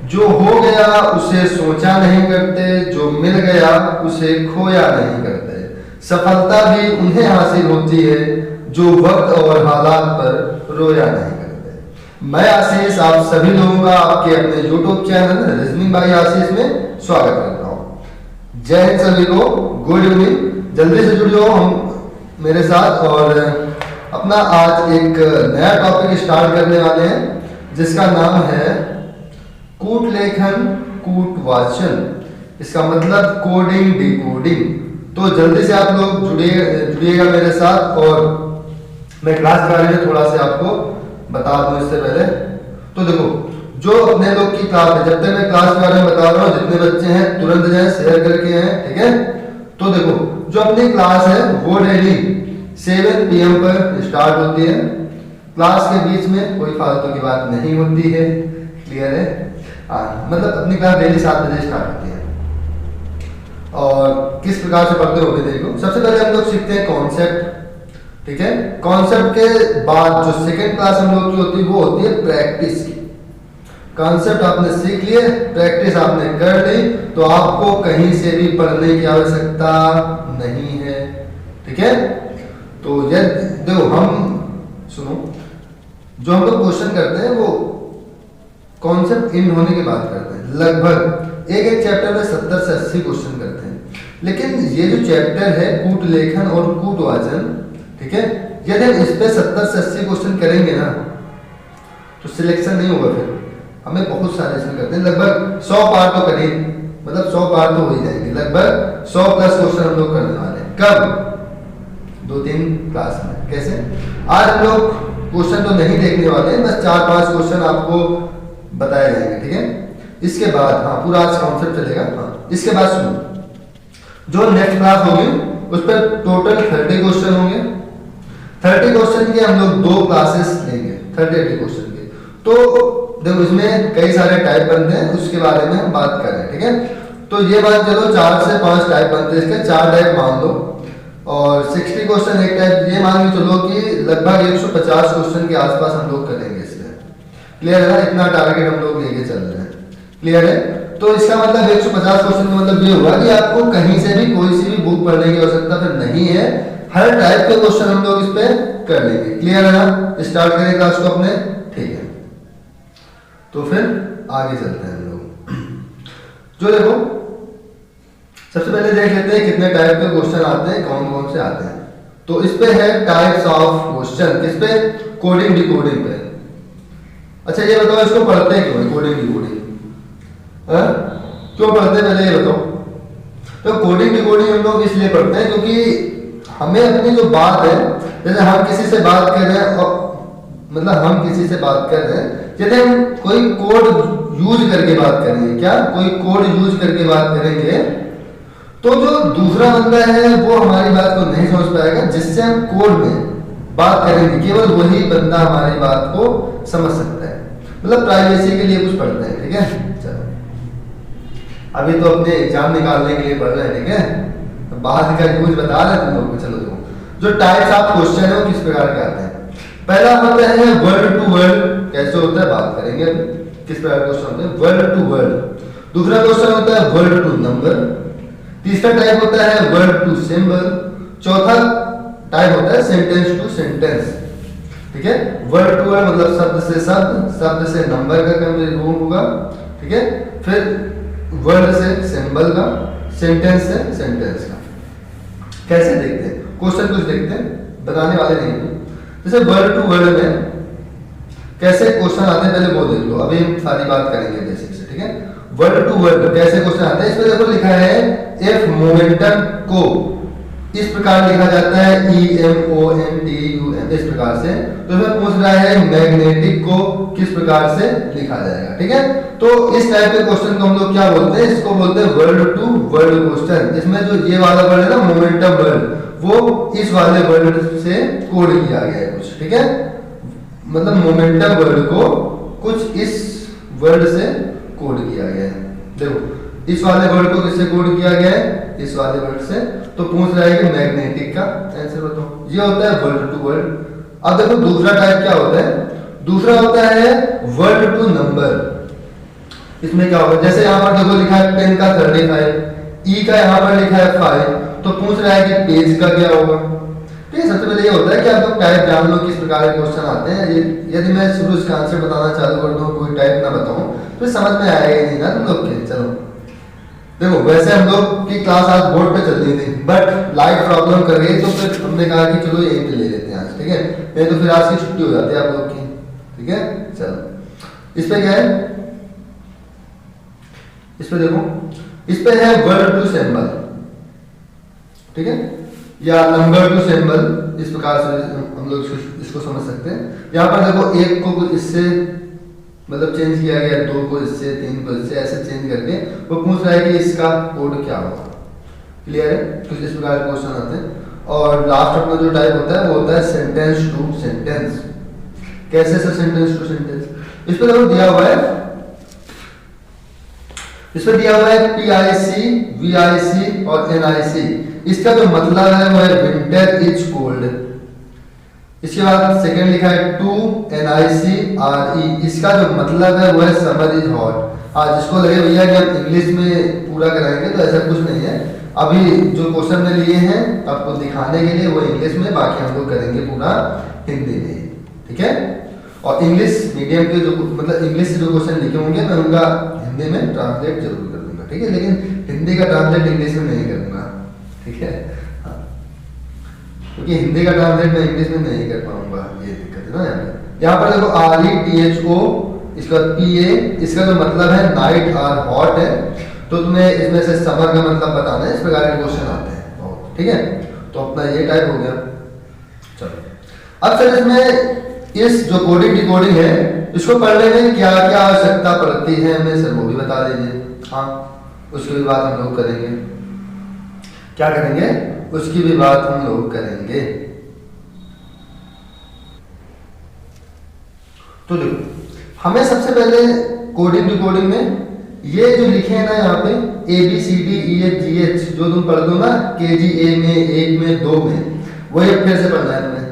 जो हो गया उसे सोचा नहीं करते, जो मिल गया उसे खोया नहीं करते। सफलता भी उन्हें हासिल होती है जो वक्त और हालात पर रोया नहीं करते। मैं आशीष आप सभी लोगों का आपके अपने YouTube चैनल रीजनिंग बाय आशीष में स्वागत करता हूँ। जय हिंद सभी को, गुड इवनिंग। जल्दी से जुड़ जाओ हम मेरे साथ और अपना आज एक नया टॉपिक स्टार्ट करने वाले हैं जिसका नाम है कूट लेखन कूट वाचन। इसका मतलब कोडिंग डिकोडिंग। तो जल्दी से आप लोग जुड़िएगा मेरे साथ और मैं क्लास के बारे में थोड़ा सा आपको बता दूं इससे पहले। तो देखो, जो अपने लोग की क्लास है, जब तक मैं क्लास के बारे में बता रहा हूँ, जितने बच्चे हैं तुरंत जाए शेयर करके हैं, ठीक है। तो देखो, जो अपनी क्लास है वो डेली 7 PM पर स्टार्ट होती है। क्लास के बीच में कोई फालतू की बात नहीं होती है, क्लियर है। मतलब अपनी क्लास डेली 7 बजे स्टार्ट होती है। और किस प्रकार से पढ़ते हो देखो, सबसे पहले हम लोग सीखते हैं कॉन्सेप्ट, ठीक है। कॉन्सेप्ट के बाद जो सेकंड क्लास हम लोग की होती है वो होती है प्रैक्टिस। कॉन्सेप्ट आपने सीख लिए, प्रैक्टिस आपने कर ली, तो आपको कहीं से भी पढ़ने की आवश्यकता नहीं है, ठीक है। तो ये देखो, हम सुनो, जो हम लोग क्वेश्चन करते हैं वो कॉन्सेप्ट इन होने के बाद करते हैं। लगभग एक चैप्टर में 70 से 80 क्वेश्चन करते हैं। लेकिन ये जो चैप्टर है कूट लेखन और कूट वाचन, ठीक है, यदि हम इस पे 70 से 80 क्वेश्चन करेंगे ना तो सिलेक्शन नहीं होगा। फिर हमें बहुत सारे इसमें करते हैं, लगभग 100 पार्ट तो करें, मतलब 100 पार्ट तो हो ही जाएंगे। लगभग 100+ क्वेश्चन हम लोग करने वाले हैं। कब? 2-3 क्लास में। कैसे? आज हम लोग क्वेश्चन तो नहीं देखने वाले हैं, बस 4-5 क्वेश्चन आपको बताए जाएंगे, ठीक है। इसके बाद पूरा आज कॉन्सेप्ट चलेगा। इसके बाद सुनो, जो नेक्स्ट क्लास होगी उस पर टोटल 30 क्वेश्चन होंगे। 30 क्वेश्चन के हम लोग 2 क्लासेस लेंगे, 30 क्वेश्चन के। तो देखो, इसमें कई सारे टाइप बनते हैं, उसके बारे में हम बात कर रहे हैं, ठीक है। तो ये बात चलो, 4 से 5 टाइप बनते हैं इसके, 4 टाइप मान लो। और 60 क्वेश्चन एक टाइप, ये मान के चलो कि लगभग 150 क्वेश्चन के आसपास हम लोग करेंगे इसमें। क्लियर है ना? इतना टारगेट हम लोग लेके चल रहे हैं, क्लियर है। तो इसका मतलब 150 क्वेश्चन का मतलब ये हुआ कि आपको कहीं से भी कोई सी भी बुक पढ़ने की आवश्यकता फिर नहीं है। हर टाइप के क्वेश्चन हम लोग इस पे कर लेंगे, क्लियर है ना? स्टार्ट करें क्लास को अपने, ठीक है। तो फिर आगे चलते हैं हम लोग। जो देखो, सबसे पहले देख लेते हैं कितने टाइप के क्वेश्चन आते हैं, कौन कौन से आते हैं। तो इस पे है टाइप्स ऑफ क्वेश्चन, किस पे? कोडिंग डिकोडिंग पे। अच्छा ये बताओ, इसको पढ़ते क्यों है कोडिंग डिकोडिंग? क्यों पढ़ते हैं, पहले ये बताओ। तो कोडिंग डिकोडिंग हम लोग इसलिए पढ़ते हैं क्योंकि हमें अपनी जो बात है, जैसे हम किसी से बात कर रहे हैं, मतलब हम किसी से बात कर रहे हैं, यदि हम कोई कोड यूज करके बात करेंगे, क्या कोई कोड यूज करके बात करेंगे, तो जो दूसरा बंदा है वो हमारी बात को नहीं समझ पाएगा। जिससे हम कोड में बात करेंगे, केवल वही बंदा हमारी बात को समझ सकता है। मतलब प्राइवेसी के लिए कुछ पढ़ते हैं, ठीक है। चलो, अभी तो अपने एग्जाम निकालने के लिए पढ़ रहे हैं, ठीक है। तो बाद का यूज बता रहे हैं तुम लोग को। चलो देखो, जो टाइप्स ऑफ क्वेश्चन है वो किस प्रकार के आते हैं। पहला होता है वर्ड टू वर्ड। कैसे होता है बात करेंगे, किस प्रकार के क्वेश्चन होते हैं, वर्ड टू वर्ड। दूसरा क्वेश्चन होता है वर्ड टू नंबर। तीसरा टाइप होता है वर्ड टू सिंबल। चौथा टाइप होता है सेंटेंस टू सेंटेंस, ठीक है। वर्ड टू वर्ड मतलब शब्द से शब्द, शब्द से नंबर का कन्वर्जन होगा, ठीक है। फिर वर्ड से सिंबल का, सेंटेंस से सेंटेंस का। कैसे देखते हैं क्वेश्चन, कुछ देखते हैं, बताने वाले नहीं हैं। जैसे वर्ड टू वर्ड में कैसे क्वेश्चन आते हैं पहले वो देख लो, अभी हम सारी बात करेंगे बेसिक से, ठीक है। वर्ड टू वर्ड कैसे क्वेश्चन आते हैं, इसमें देखो लिखा है इफ मोमेंटम को इस प्रकार लिखा जाता है, EMONTUM, इस प्रकार से। तो इसमें पूछ रहा है मैग्नेटिक को किस प्रकार से लिखा जाएगा, ठीक है। तो इस टाइप के क्वेश्चन को हम लोग क्या बोलते हैं, इसको बोलते हैं वर्ड टू वर्ड क्वेश्चन। इसमें जो ये वाला वर्ड है ना, मोमेंटम वर्ड, वो इस वाले वर्ड से कोड किया गया है कुछ, ठीक है। मतलब मोमेंटम वर्ड को कुछ इस वर्ड से कोड किया गया है। देखो, इस वाले वर्ड को किससे कोड किया गया है, इस वाले वर्ड से। तो पूछ रहा है कि मैग्नेटिक का आंसर बताओ। ये होता है वर्ड टू वर्ड। अब देखो दूसरा टाइप क्या होता है, दूसरा होता है वर्ड टू नंबर। इसमें क्या होगा, जैसे यहाँ पर देखो लिखा है पेन का 35, ई का यहाँ पर लिखा है 5, तो पूछ रहा है कि पेज का क्या होगा। ठीक है, सबसे पहले ये होता है कि आप लोग टाइप जान लो किस प्रकार के क्वेश्चन आते हैं। यदि मैं शुरू इसका आंसर बताना चालू कर दूं, कोई टाइप ना बताऊं, तो समझ में आएगा ही नहीं ना तुम लोग के। चलो देखो, वैसे हम लोग की क्लास आज बोर्ड पे चल रही थी, बट लाइट प्रॉब्लम कर गई, तो फिर हमने कहा कि चलो यहीं पे ले लेते हैं आज। ठीक है, नहीं तो फिर आज की छुट्टी हो जाती है आप लोग की। ठीक है, चलो इस पे क्या है, इस पे देखो, इस पे है वर्ड टू सिंबल। ठीक है, या नंबर टू सिंबल, इस प्रकार से हम लोग इसको समझ सकते हैं। यहाँ पर देखो, एक को कुछ इससे मतलब चेंज किया गया, दो को इससे, तीन को इससे, ऐसे चेंज करके वो पूछ रहा है कि इसका कोड क्या होगा। क्लियर है, कुछ इस प्रकार के क्वेश्चन आते हैं। और लास्ट अपना जो टाइप होता है वो होता है सेंटेंस टू सेंटेंस। कैसे सर सेंटेंस टू सेंटेंस? इस पर देखो दिया हुआ है, इसमें दिया हुआ है PIC, VIC और NIC। इसका जो मतलब है वो है विंटर इज कोल्ड। इसके बाद सेकंड लिखा है टू NICRE, इसका जो मतलब है वो है समर इज हॉट। आज जिसको लगे भैया कि हम इंग्लिश में पूरा कराएंगे, तो ऐसा कुछ नहीं है। अभी जो क्वेश्चन में लिए हैं आपको दिखाने के लिए वो इंग्लिश में, बाकी हम लोग करेंगे पूरा हिंदी में। ठीक है, और इंग्लिश मीडियम के जो मतलब इंग्लिश से जो क्वेश्चन लिखे होंगे मैं उनका हिंदी में ट्रांसलेट जरूर कर दूंगा। ठीक है, लेकिन हिंदी का ट्रांसलेट इंग्लिश में नहीं करूंगा। ठीक है, हाँ, क्योंकि हिंदी का ट्रांसलेट मैं इंग्लिश में नहीं कर पाऊंगा, ये दिक्कत है ना। यहाँ पर देखो RETHO, इसका PA, इसका जो मतलब है नाइट आर हॉट है, तो तुम्हें इसमें से समर का मतलब बताना है। इस प्रकार के क्वेश्चन आते हैं। ठीक है, तो अपना ये टाइप हो गया। चलो अब सर इसमें इस जो कोडिंग डिकोडिंग है, इसको पढ़ने में क्या क्या आवश्यकता पड़ती है हमें, सर वो भी बता दीजिए। हाँ, उसकी भी बात हम लोग करेंगे। क्या करेंगे? उसकी भी बात हम लोग करेंगे। तो देखो, हमें सबसे पहले कोडिंग डिकोडिंग में ये जो लिखे हैं ना यहाँ पे ABCDEFGH, जो तुम पढ़ दो ना KG A में, 1 में, 2 में, वही अब फिर से पढ़ना है तुम्हें।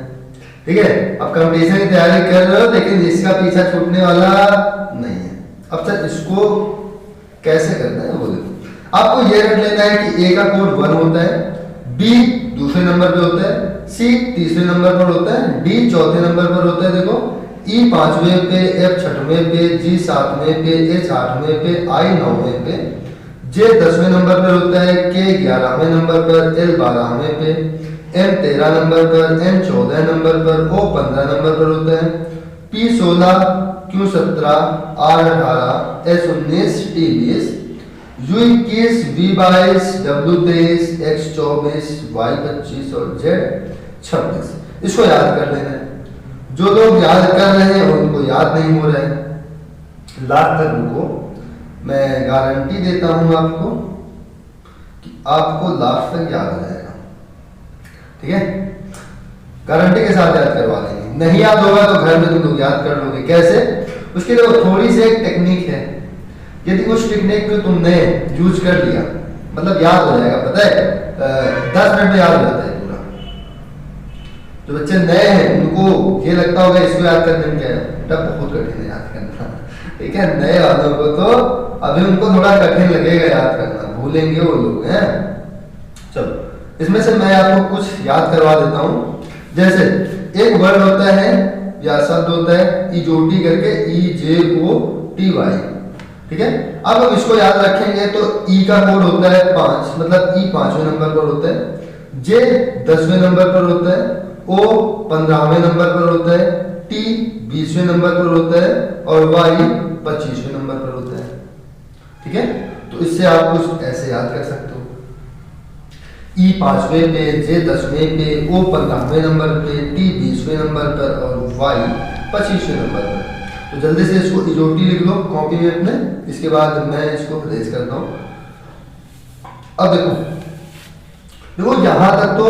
ठीक है, अब कंपटीशन की तैयारी कर रहे हो, लेकिन इसका पीछा छूटने वाला नहीं है। अब सर इसको कैसे करना है वो देखो। आपको ये रट लेना है कि A का कोड 1 होता है, B दूसरे नंबर पे होता है, C तीसरे नंबर पर होता है, D चौथे नंबर पर होता है। देखो, E 5वें पे, F 6वें पे, G 7वें पे, H 8वें पे, I 9वें पे, J 10वें नंबर पर होता है, K 11वें नंबर पर, L 12वें पे, M 13 नंबर पर, N 14 नंबर पर, O 15 नंबर पर होता है, P 16, Q 17, R 18, S 19, T 20, U 21, V 22, W 23, X 24, Y 25 और Z 26। इसको याद कर लेना है। जो लोग याद कर रहे हैं उनको याद नहीं हो रहा है। लास्ट तक रुको, मैं गारंटी देता हूं आपको कि आपको लास्ट तक याद आ जाएगा। ठीक है, गारंटी के साथ याद करवा देंगे। नहीं याद होगा तो घर में तुम लोग याद कर लोगे। कैसे? उसके लिए थोड़ी सी एक टेक्निक है। यदि उस टेक्निक को तुमने यूज कर लिया, मतलब याद हो जाएगा। पता है 10 मिनट में याद हो जाता है पूरा। जो बच्चे नए हैं उनको ये लगता होगा इसको याद करने में क्या है, बेटा बहुत कठिन है याद करना। ठीक है, नए वालों को तो अभी उनको थोड़ा कठिन लगेगा याद करना, भूलेंगे वो लोग हैं। चलो इसमें से मैं आपको कुछ याद करवा देता हूँ। जैसे एक वर्ड होता है या शब्द होता है इजोटी करके, EJOTY। ठीक है, अब हम इसको याद रखेंगे तो ई का कोड होता है 5, मतलब ई 5वें नंबर पर होता है, जे 10वें नंबर पर होता है, ओ 15वें नंबर पर होता है, टी 20वें नंबर पर होता है और वाई 25वें नंबर पर होता है। ठीक है, तो इससे आप कुछ ऐसे याद कर सकते हो, ई 5वें पे, जे 10वें पे, ओ 15वें नंबर पे, टी 20वें नंबर पर और वाई 25वें नंबर पर। तो जल्दी से इसको इजोटी लिख लो कॉपी में अपने, इसके बाद मैं इसको रेज करता हूं। अब देखो यहां तक तो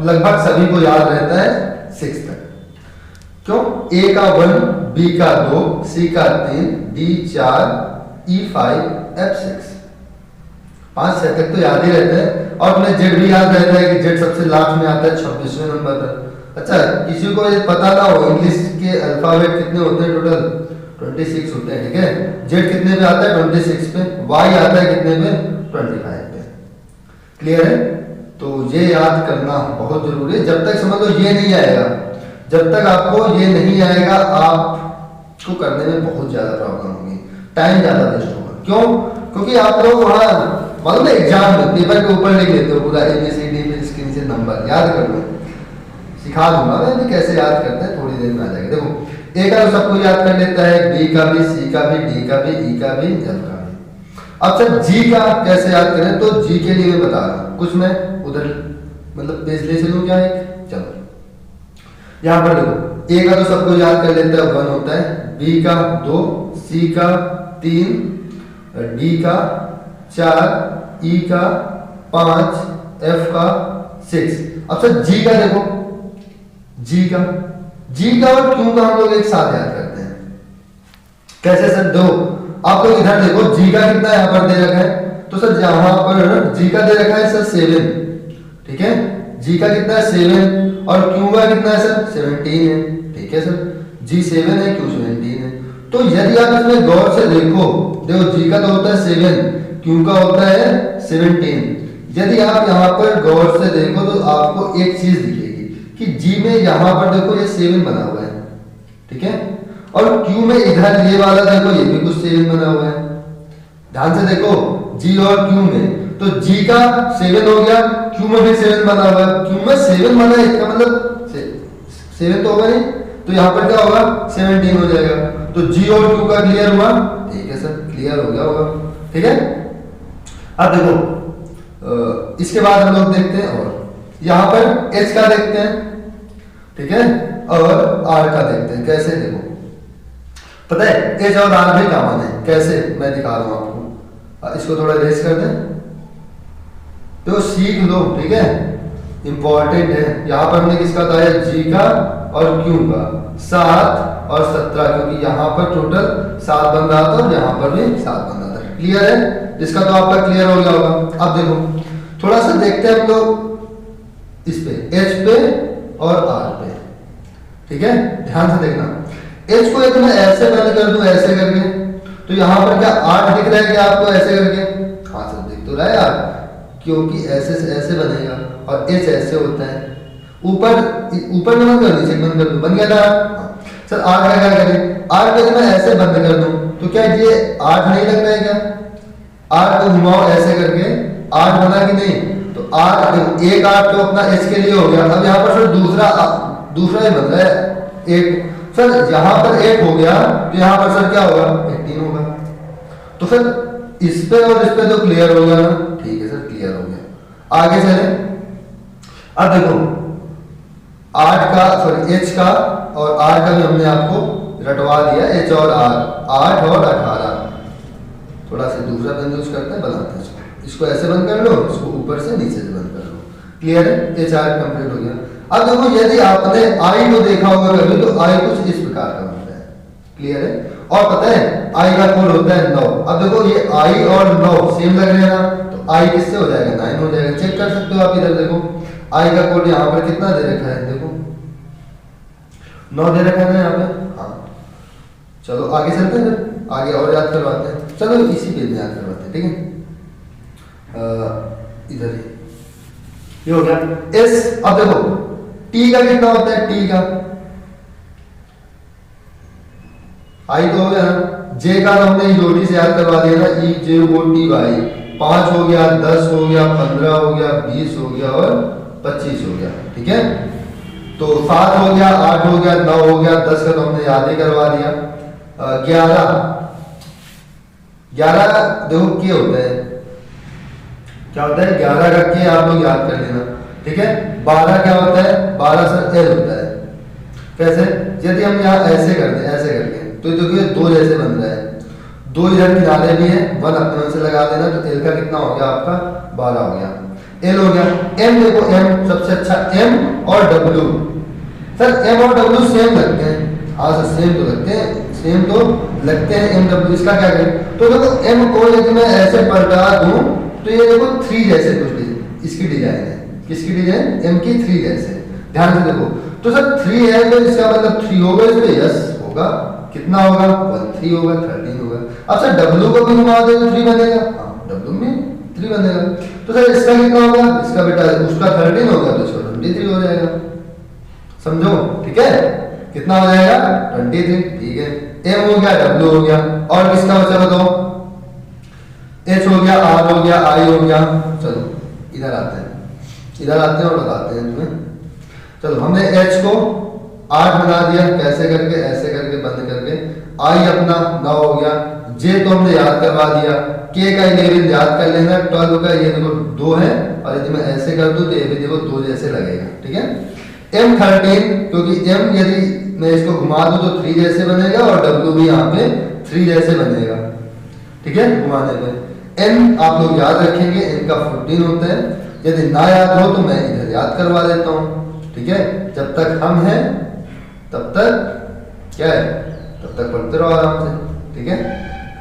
लगभग सभी को याद रहता है 6 तक। क्यों? ए का 1, बी का 2, सी का 3, डी 4, ई 5, एफ 6। 5-6 तक तो याद ही रहता है। और अपने जेड भी याद रहता है कि जेड सबसे लास्ट में आता है 26वें नंबर पर। अच्छा, किसी को ये पता ना हो इंग्लिश के अल्फाबेट कितने होते हैं 26 होते हैं, ठीक है। जेड कितने पे आता है 26 पे, वाई आता है कितने पे 25 पे। क्लियर है। तो ये याद करना बहुत जरूरी है। जब तक समझ लो ये नहीं आएगा, जब तक आपको ये नहीं आएगा आपको करने में बहुत ज्यादा प्रॉब्लम होगी, टाइम ज्यादा वेस्ट होगा। क्यों? क्योंकि आप लोग वहां मालूम है एग्जाम में पेपर के ऊपर लिख लेते हो पूरा ABCD में स्क्रीन से नंबर याद कर लो, सिखा दूंगा मैं भी कैसे याद करते हैं, थोड़ी देर में आ जाएगा। देखो ए का तो सबको याद कर लेता है, बी का भी, सी का भी, डी का भी, ई का भी, एफ का भी। अब सर जी का कैसे याद करें, तो जी के लिए मैं बता रहा हूँ कुछ, मैं उधर मतलब पेज ले चलूँ क्या एक, चलो यहाँ पर देखो ए का तो सबको याद कर लेता है 1 होता है, बी का 2, सी का 3, डी का 4, ई का 5, एफ का 6। अब सर जी का देखो, जी का और क्यू का हम लोग एक साथ याद करते हैं। कैसे सर? दो आप लोग इधर देखो, जी का कितना यहाँ पर दे रखा है, तो सर यहाँ पर जी का दे रखा है सर 7, ठीक है। जी का कितना है 7 और क्यू का कितना है सर 17 है, ठीक है सर। जी 7 है, क्यू 17 है। तो यदि आप इसमें गौर से देखो जी का तो होता है 7, क्यू का होता है 17। यदि आप यहाँ पर गौर से देखो तो आपको एक चीज दिखेगी कि जी में यहाँ पर देखो ये 7 बना हुआ है, ठीक है। और क्यू में इधर ये वाला देखो ये भी कुछ 7 बना हुआ है। ध्यान से देखो जी और क्यू में, तो जी का 7 हो गया, क्यू में भी 7 बना हुआ है। क्यू में 7 बना है इसका मतलब 7 तो होगा नहीं, तो यहाँ पर क्या होगा 17 हो जाएगा। तो जी और क्यू का क्लियर हुआ, ठीक है सर, क्लियर हो गया होगा, ठीक है। अब देखो इसके बाद हम लोग देखते हैं और यहाँ पर एच का देखते हैं, ठीक है, और आर का देखते हैं। कैसे देखो पता है एच और आर भी कॉमन है, कैसे मैं दिखा रहा हूं आपको। इसको थोड़ा रेस कर दें तो सीख लो, ठीक है, इंपॉर्टेंट है। यहाँ पर हमने किसका बताया, जी का और क्यू का 7 और 17, क्योंकि यहाँ पर टोटल 7 बन रहा था और यहाँ पर भी 7 बन रहा था। क्लियर है, इसका तो आपका क्लियर हो गया होगा। अब देखो थोड़ा सा देखते हैं हम लोग इस पे एच पे और आर पे, ठीक है। ध्यान से देखना, एच को यदि मैं ऐसे बंद कर दूं ऐसे करके, तो यहाँ पर क्या 8 दिख रहा है क्या आपको ऐसे करके? हाँ सर दिख तो रहा है यार, क्योंकि ऐसे से ऐसे बनेगा और एच ऐसे होता है। ऊपर में बंद कर, नीचे बंद कर दूं, बन गया था। सर आर का क्या करें, आर को यदि मैं ऐसे बंद कर दूं तो क्या ये 8 नहीं लग रहा है क्या? आर को घुमाओ ऐसे करके, 8 बना कि नहीं? तो आर एक 8 तो अपना एच के लिए हो गया। अब यहाँ पर सर दूसरा ही बन रहा है 8। सर यहाँ पर 8 हो गया तो यहाँ पर सर क्या होगा 18 होगा। तो सर इस पे और इस पे तो क्लियर हो गया ना, ठीक है सर क्लियर हो गया। आगे चले, अब देखो 8 का सॉरी एच का और आर का भी हमने आपको रटवा दिया, एच और आर 8 और 18। थोड़ा सा दूसरा पेन यूज करते हैं, बनाते हैं इसको ऐसे बंद कर लो, इसको ऊपर से नीचे से बंद कर लो। क्लियर है, एच आर कंप्लीट हो गया। अब देखो यदि आपने आई को देखा होगा कभी, तो आई कुछ इस प्रकार का बनता है। क्लियर है, और पता है आई का कोड होता है 9। अब देखो ये आई और 9 सेम लग रहे हैं ना, तो आई किससे हो जाएगा 9 हो जाएगा। चेक कर सकते हो आप, इधर देखो आई का कोड यहाँ पर कितना दे रखा है, देखो 9 दे रखा है ना यहाँ पे। हाँ चलो आगे चलते हैं, आगे और याद करवाते हैं। चलो इसी पेज में याद करवाते हैं, ठीक है। इधर ये हो गया एस। अब देखो टी का कितना होता है, टी का आई तो हो गया ना, जे का तो हमने जोड़ी से याद करवा दिया ना, ई जे ओ टी वाई। 5 हो गया, 10 हो गया, 15 हो गया, 20 हो गया और 25 हो गया, ठीक है। तो 7 हो गया, 8 हो गया, 9 हो गया, 10 का तो हमने याद ही करवा दिया। 11 देखो के होता है, क्या होता है 11 का के आप लोग याद कर लेना, ठीक है। 12 क्या होता है, 12 सर एल होता है। कैसे, यदि हम यहाँ ऐसे करते हैं ऐसे करके, तो देखिए 2 जैसे बन रहा है, 2 इधर किनारे भी है, 1 अपने से लगा देना, तो एल का कितना हो गया आपका 12 हो गया, एल हो गया। एम देखो, एम सबसे अच्छा, एम और डब्ल्यू। सर एम और डब्ल्यू सेम लगते हैं, हाँ सर सेम तो लगते हैं, सेम तो लगते हैं एम डब्ल्यू। इसका क्या करें, तो देखो एम को यदि मैं ऐसे पलटा दूं तो ये देखो 3 जैसे कुछ इसकी डिजाइन है। किसकी डिजाइन, एम की 3 जैसे। ध्यान से देखो, तो सर 3 है तो इसका मतलब 3 होगा, इस पे यस होगा। कितना होगा 13 होगा, 13 होगा। अब सर W को भी घुमा दे तो 3 बनेगा, हाँ W में 3 बनेगा। तो सर इसका कितना होगा, इसका बेटा उसका 13 होगा तो इसका 23 हो जाएगा, समझो, ठीक है। कितना हो जाएगा 23, ठीक है। M हो गया, W हो गया, और किसका बचा बताओ, H हो गया, R हो गया, I हो गया। चलो इधर आते हैं, इधर आते हैं और बताते हैं तुम्हें। चलो हमने H को 8 बना दिया, कैसे करके, ऐसे करके बंद करके। I अपना 9 हो गया, J तो हमने याद करवा दिया, K का 11 याद कर लेना, 12 का ये देखो 2 है, और यदि मैं ऐसे कर दूं तो ये भी देखो 2 जैसे लगेगा, ठीक है। M 13, क्योंकि M यदि मैं इसको घुमा दूं तो 3 जैसे बनेगा, और W भी यहाँ पे 3 जैसे बनेगा, ठीक है, घुमाने पे। N आप लोग याद रखेंगे, N का 14 होता है। यदि ना याद हो तो मैं इधर याद करवा देता हूँ, ठीक है। जब तक हम हैं तब तक क्या है, तब तक पढ़ते रहो आराम से, ठीक है,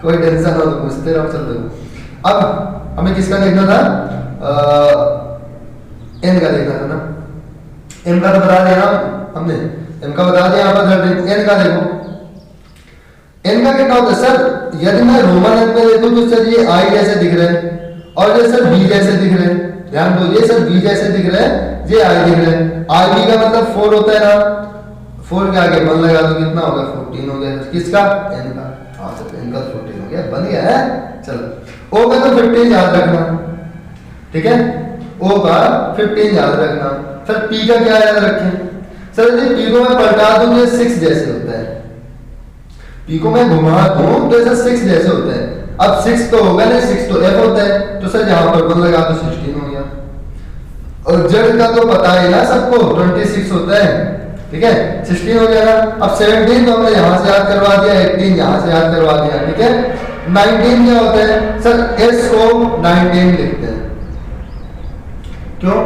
कोई टेंशन हो तो पूछते रहो, चल रहे। अब हमें किसका देखना था, N का देखना था ना। M का तो बता दिया हमने, M का बता दिया यहाँ पर। N का देखो, N का कितना होता है सर, यदि मैं रोमन अंक में देखूं तो सर ये I जैसे दिख रहे हैं, और ये सर B जैसे दिख रहे हैं। ध्यान दो, ये सर B जैसे दिख रहे हैं, ये I दिख रहे हैं। IB का मतलब 4 होता है ना, 4 के आगे 1 लगा दो, कितना होगा 14 हो गया। किसका, N का, हाँ सर N का 14 हो गया, बन गया है। चलो O का तो 15 याद रखना, ठीक है, O का 15 याद रखना। सर P का क्या याद रखें, सर यदि P को मैं पलटा दूं तो 6 जैसे होता है, P को मैं घुमा दूं तो ऐसा 6 जैसे होता है। अब 6 तो होगा नहीं, 6 तो F होता है, तो सर यहाँ पर 1 लगा दो, 16 हो गया। और Z का तो पता है ना सबको, 26 होता है, ठीक है, 16 हो गया ना। अब 17 तो हमने यहाँ से याद करवा दिया, 18 यहाँ से याद करवा दिया, ठीक है। 19 क्या होता है सर, S को 19 लिखते हैं, क्यों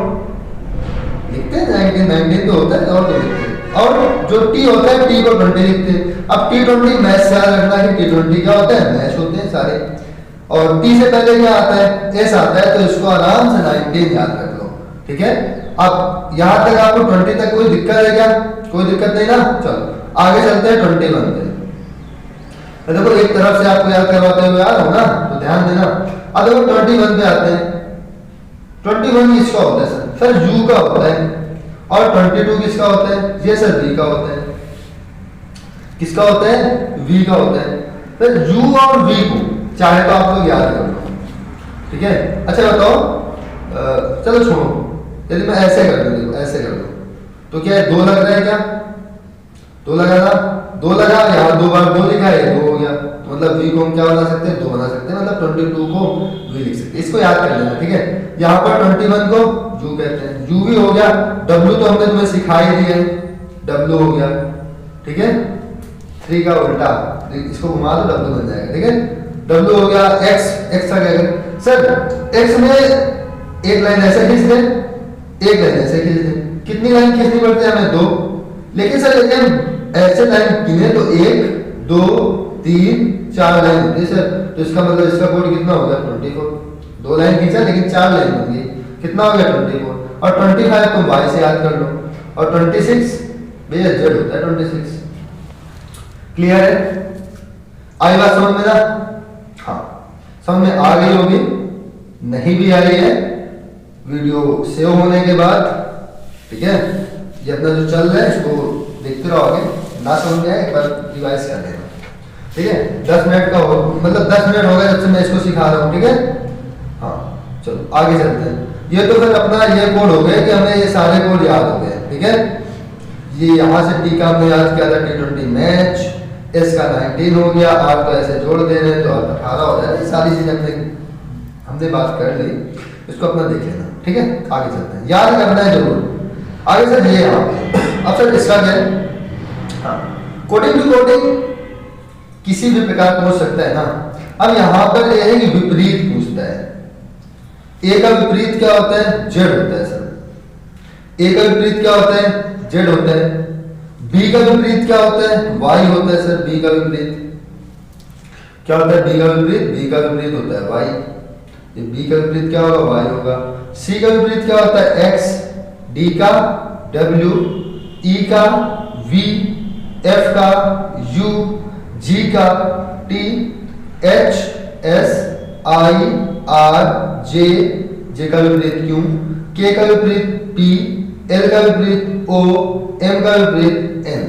लिखते हैं 19 तो होता है, और तो लिखते हैं। और जो T होता है T को 20 लिखते हैं। अब T20 मैच से याद रखना कि T20 क्या होता है, मैच होते हैं सारे। और T से पहले क्या आता है, S आता है, तो इसको आराम से 19 याद रख लो, ठीक है। अब यहाँ तक आपको 20 तक कोई दिक्कत है क्या, कोई दिक्कत नहीं ना। चलो आगे चलते हैं 21 पे। देखो एक तरफ से आपको याद करवाते हुए आ रहा हूं ना, तो ध्यान देना। अब देखो 21 पे आते हैं। 21 किसका होता है सर U का होता है, और 22 किसका होता है, ये सर V का होता है। किसका होता है, V का होता है। सर U और V को चाहे तो आप लोग याद कर लो, ठीक है। अच्छा बताओ, चलो छोड़ो, यदि मैं ऐसे कर दूं, देखो ऐसे कर दूं तो क्या है, 2 लग रहा है क्या, 2 लगा ना, 2 लगा, यहाँ 2 बार 2 लिखा है, 2 हो गया। तो मतलब V को हम क्या बना सकते हैं, 2 बना सकते हैं, मतलब 22 को V लिख सकते हैं। इसको याद कर लेना, ठीक है। यहाँ पर 21 को U कहते हैं, U भी हो गया। W तो हमने तुम्हें सिखा ही दिया, W हो गया, ठीक है। 3 का उल्टा, इसको घुमा दो, W बन जाएगा, ठीक है। W हो गया। X का क्या करें सर, X में एक लाइन ऐसे खींच दे, एक लाइन ऐसे खींच दे। कितनी लाइन खींचनी पड़ती है हमें, 2। लेकिन सर यदि हम ऐसे लाइन गिने तो 1 2 3 4 लाइन होती है सर। तो इसका मतलब इसका कोड कितना हो गया, 24। 2 लाइन खींचा लेकिन 4 लाइन बन गई, कितना हो गया 24। और 25 तुम Y से याद कर लो, और 26 भैया Z होता है 26। क्लियर है, आई बात समझ में ना, हाँ समझ में आ गई होगी। नहीं भी आई है वीडियो सेव होने के बाद, ठीक है, ये अपना जो चल रहा है इसको देखते रहो आगे। ना समझ में आए एक बार रिवाइज कर लेना, ठीक है। 10 मिनट का हो, मतलब 10 मिनट हो गए जब से मैं इसको सिखा रहा हूँ, ठीक है। हाँ चलो आगे चलते हैं। ये तो फिर अपना ये कोड हो गया कि हमें ये सारे कोड याद हो गए, ठीक है। ये यहाँ से T का हमने याद किया था, T20 मैच। S का 19 हो गया, R को ऐसे जोड़ दे रहे हैं तो 18 हो जाए। सारी चीजें हमने बात कर ली, इसको अपना देख लेना, ठीक है। आगे चलते हैं, याद करना है जरूर। आगे सर ये यहाँ पे अब सर इसका क्या है, हाँ कोडिंग टू कोडिंग किसी भी प्रकार पूछ सकता है ना। अब यहाँ पर यह है कि विपरीत पूछता है। A का विपरीत क्या होता है, Z होता है सर। A का विपरीत क्या होता है, Z होता है। B का विपरीत क्या होता है, Y होता है सर। B का विपरीत क्या होता है, B का विपरीत, B का विपरीत होता है Y। ये B का विपरीत क्या होगा, Y होगा। C का विपरीत क्या होता है, X। D का W, E का V, F का U, जी का THSIR जे का विपरीत Q, K का विपरीत P, L का विपरीत O, M का विपरीत N।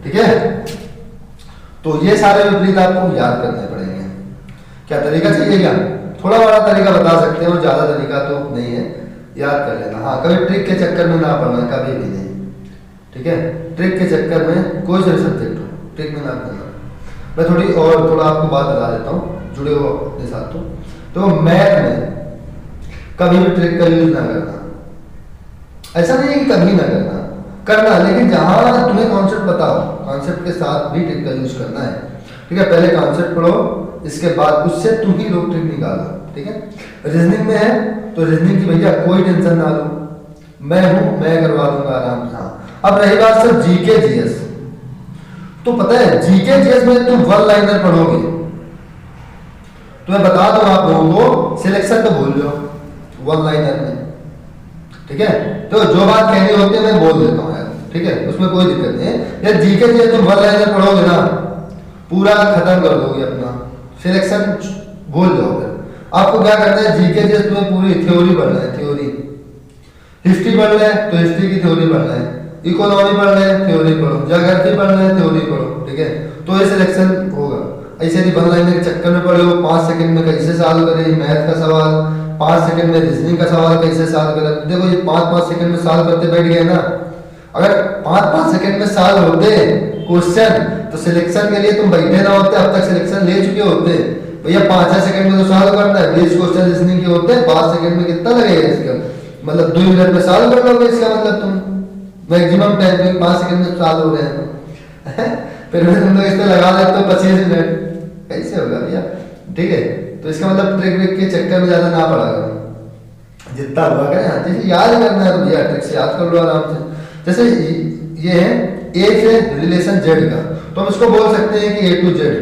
ठीक है, तो ये सारे विपरीत आपको याद करने पड़ेंगे। क्या तरीका चाहिए क्या? थोड़ा बड़ा तरीका बता सकते हैं और ज्यादा तरीका तो नहीं है, याद कर लेना। हाँ, कभी ट्रिक के चक्कर में ना पड़ना, कभी भी नहीं। ठीक है, ट्रिक के चक्कर में कोई सा सब्जेक्ट हो, ट्रिक में ना पड़ना। मैं थोड़ा आपको बात बता देता हूँ, जुड़े हो अपने साथ। तो मैथ में कभी भी ट्रिक का यूज ना करना। ऐसा नहीं है कि कभी ना करना, लेकिन जहां तुम्हें कॉन्सेप्ट पता हो, कॉन्सेप्ट के साथ भी ट्रिक का यूज करना है। ठीक है, पहले कॉन्सेप्ट पढ़ो, इसके बाद उससे तुम ही लोग ट्रिक निकालो। ठीक है, रीजनिंग में है तो रीजनिंग की भैया कोई टेंशन ना लो, मैं हूं, मैं करवा दूंगा आराम से। हाँ, अब रही बात सर जीके जीएस, तो पता है जीके जीएस में तुम वन लाइनर पढ़ोगे तो मैं बता दूं आप लोगों को, सिलेक्शन तो भूल जाओ वन लाइनर में। ठीक है, तो जो बात कहनी होती है मैं बोल देता हूँ यार। ठीक है, उसमें कोई दिक्कत नहीं है यार। जीके जीएस तुम वन लाइनर पढ़ोगे ना, पूरा खत्म कर दोगे अपना, सिलेक्शन भूल जाओगे। आपको क्या करना है, जीके जीएस तुम्हें पूरी थ्योरी पढ़ना है, थ्योरी। हिस्ट्री पढ़ना है तो हिस्ट्री की थ्योरी पढ़ना है, इकोनॉमी पढ़ना है थ्योरी पढ़ो, ज्योग्राफी पढ़ना है थ्योरी पढ़ो। ठीक है, तो ये सिलेक्शन होगा। ऐसे नहीं वन लाइनर के चक्कर में पढ़े हो, 5 सेकंड में कैसे सॉल्व करें मैथ का सवाल, 5 सेकंड में रीजनिंग का सवाल कैसे सॉल्व करें। देखो ये 5-5 सेकंड में सॉल्व करते बैठ गए ना, अगर 5-5 सेकंड में सॉल्व होते क्वेश्चन तो सिलेक्शन के लिए तुम बैठे ना होते, अब तक सिलेक्शन ले चुके होते। भैया 5 सेकंड में तो सॉल्व करना है, 20 क्वेश्चन रीजनिंग के होते हैं, 5 सेकंड में कितना लगेगा इसका, मतलब 2 मिनट में सॉल्व कर लोगे। इसका मतलब तुम मैक्सिमम टाइम में 5 सेकंड में सॉल्व हो रहे हैं फिर तुम लोग इसमें लगा देते हो 25 मिनट, कैसे होगा भैया। ठीक है, तो इसका मतलब ट्रिक विक के चक्कर में ज्यादा ना पड़ा करो, जितना हुआ करें। हाँ, जैसे याद करना है तो भैया ट्रिक से याद कर लो आराम से। जैसे ये है ए से रिलेशन जेड का, तो हम इसको बोल सकते हैं कि ए टू जेड।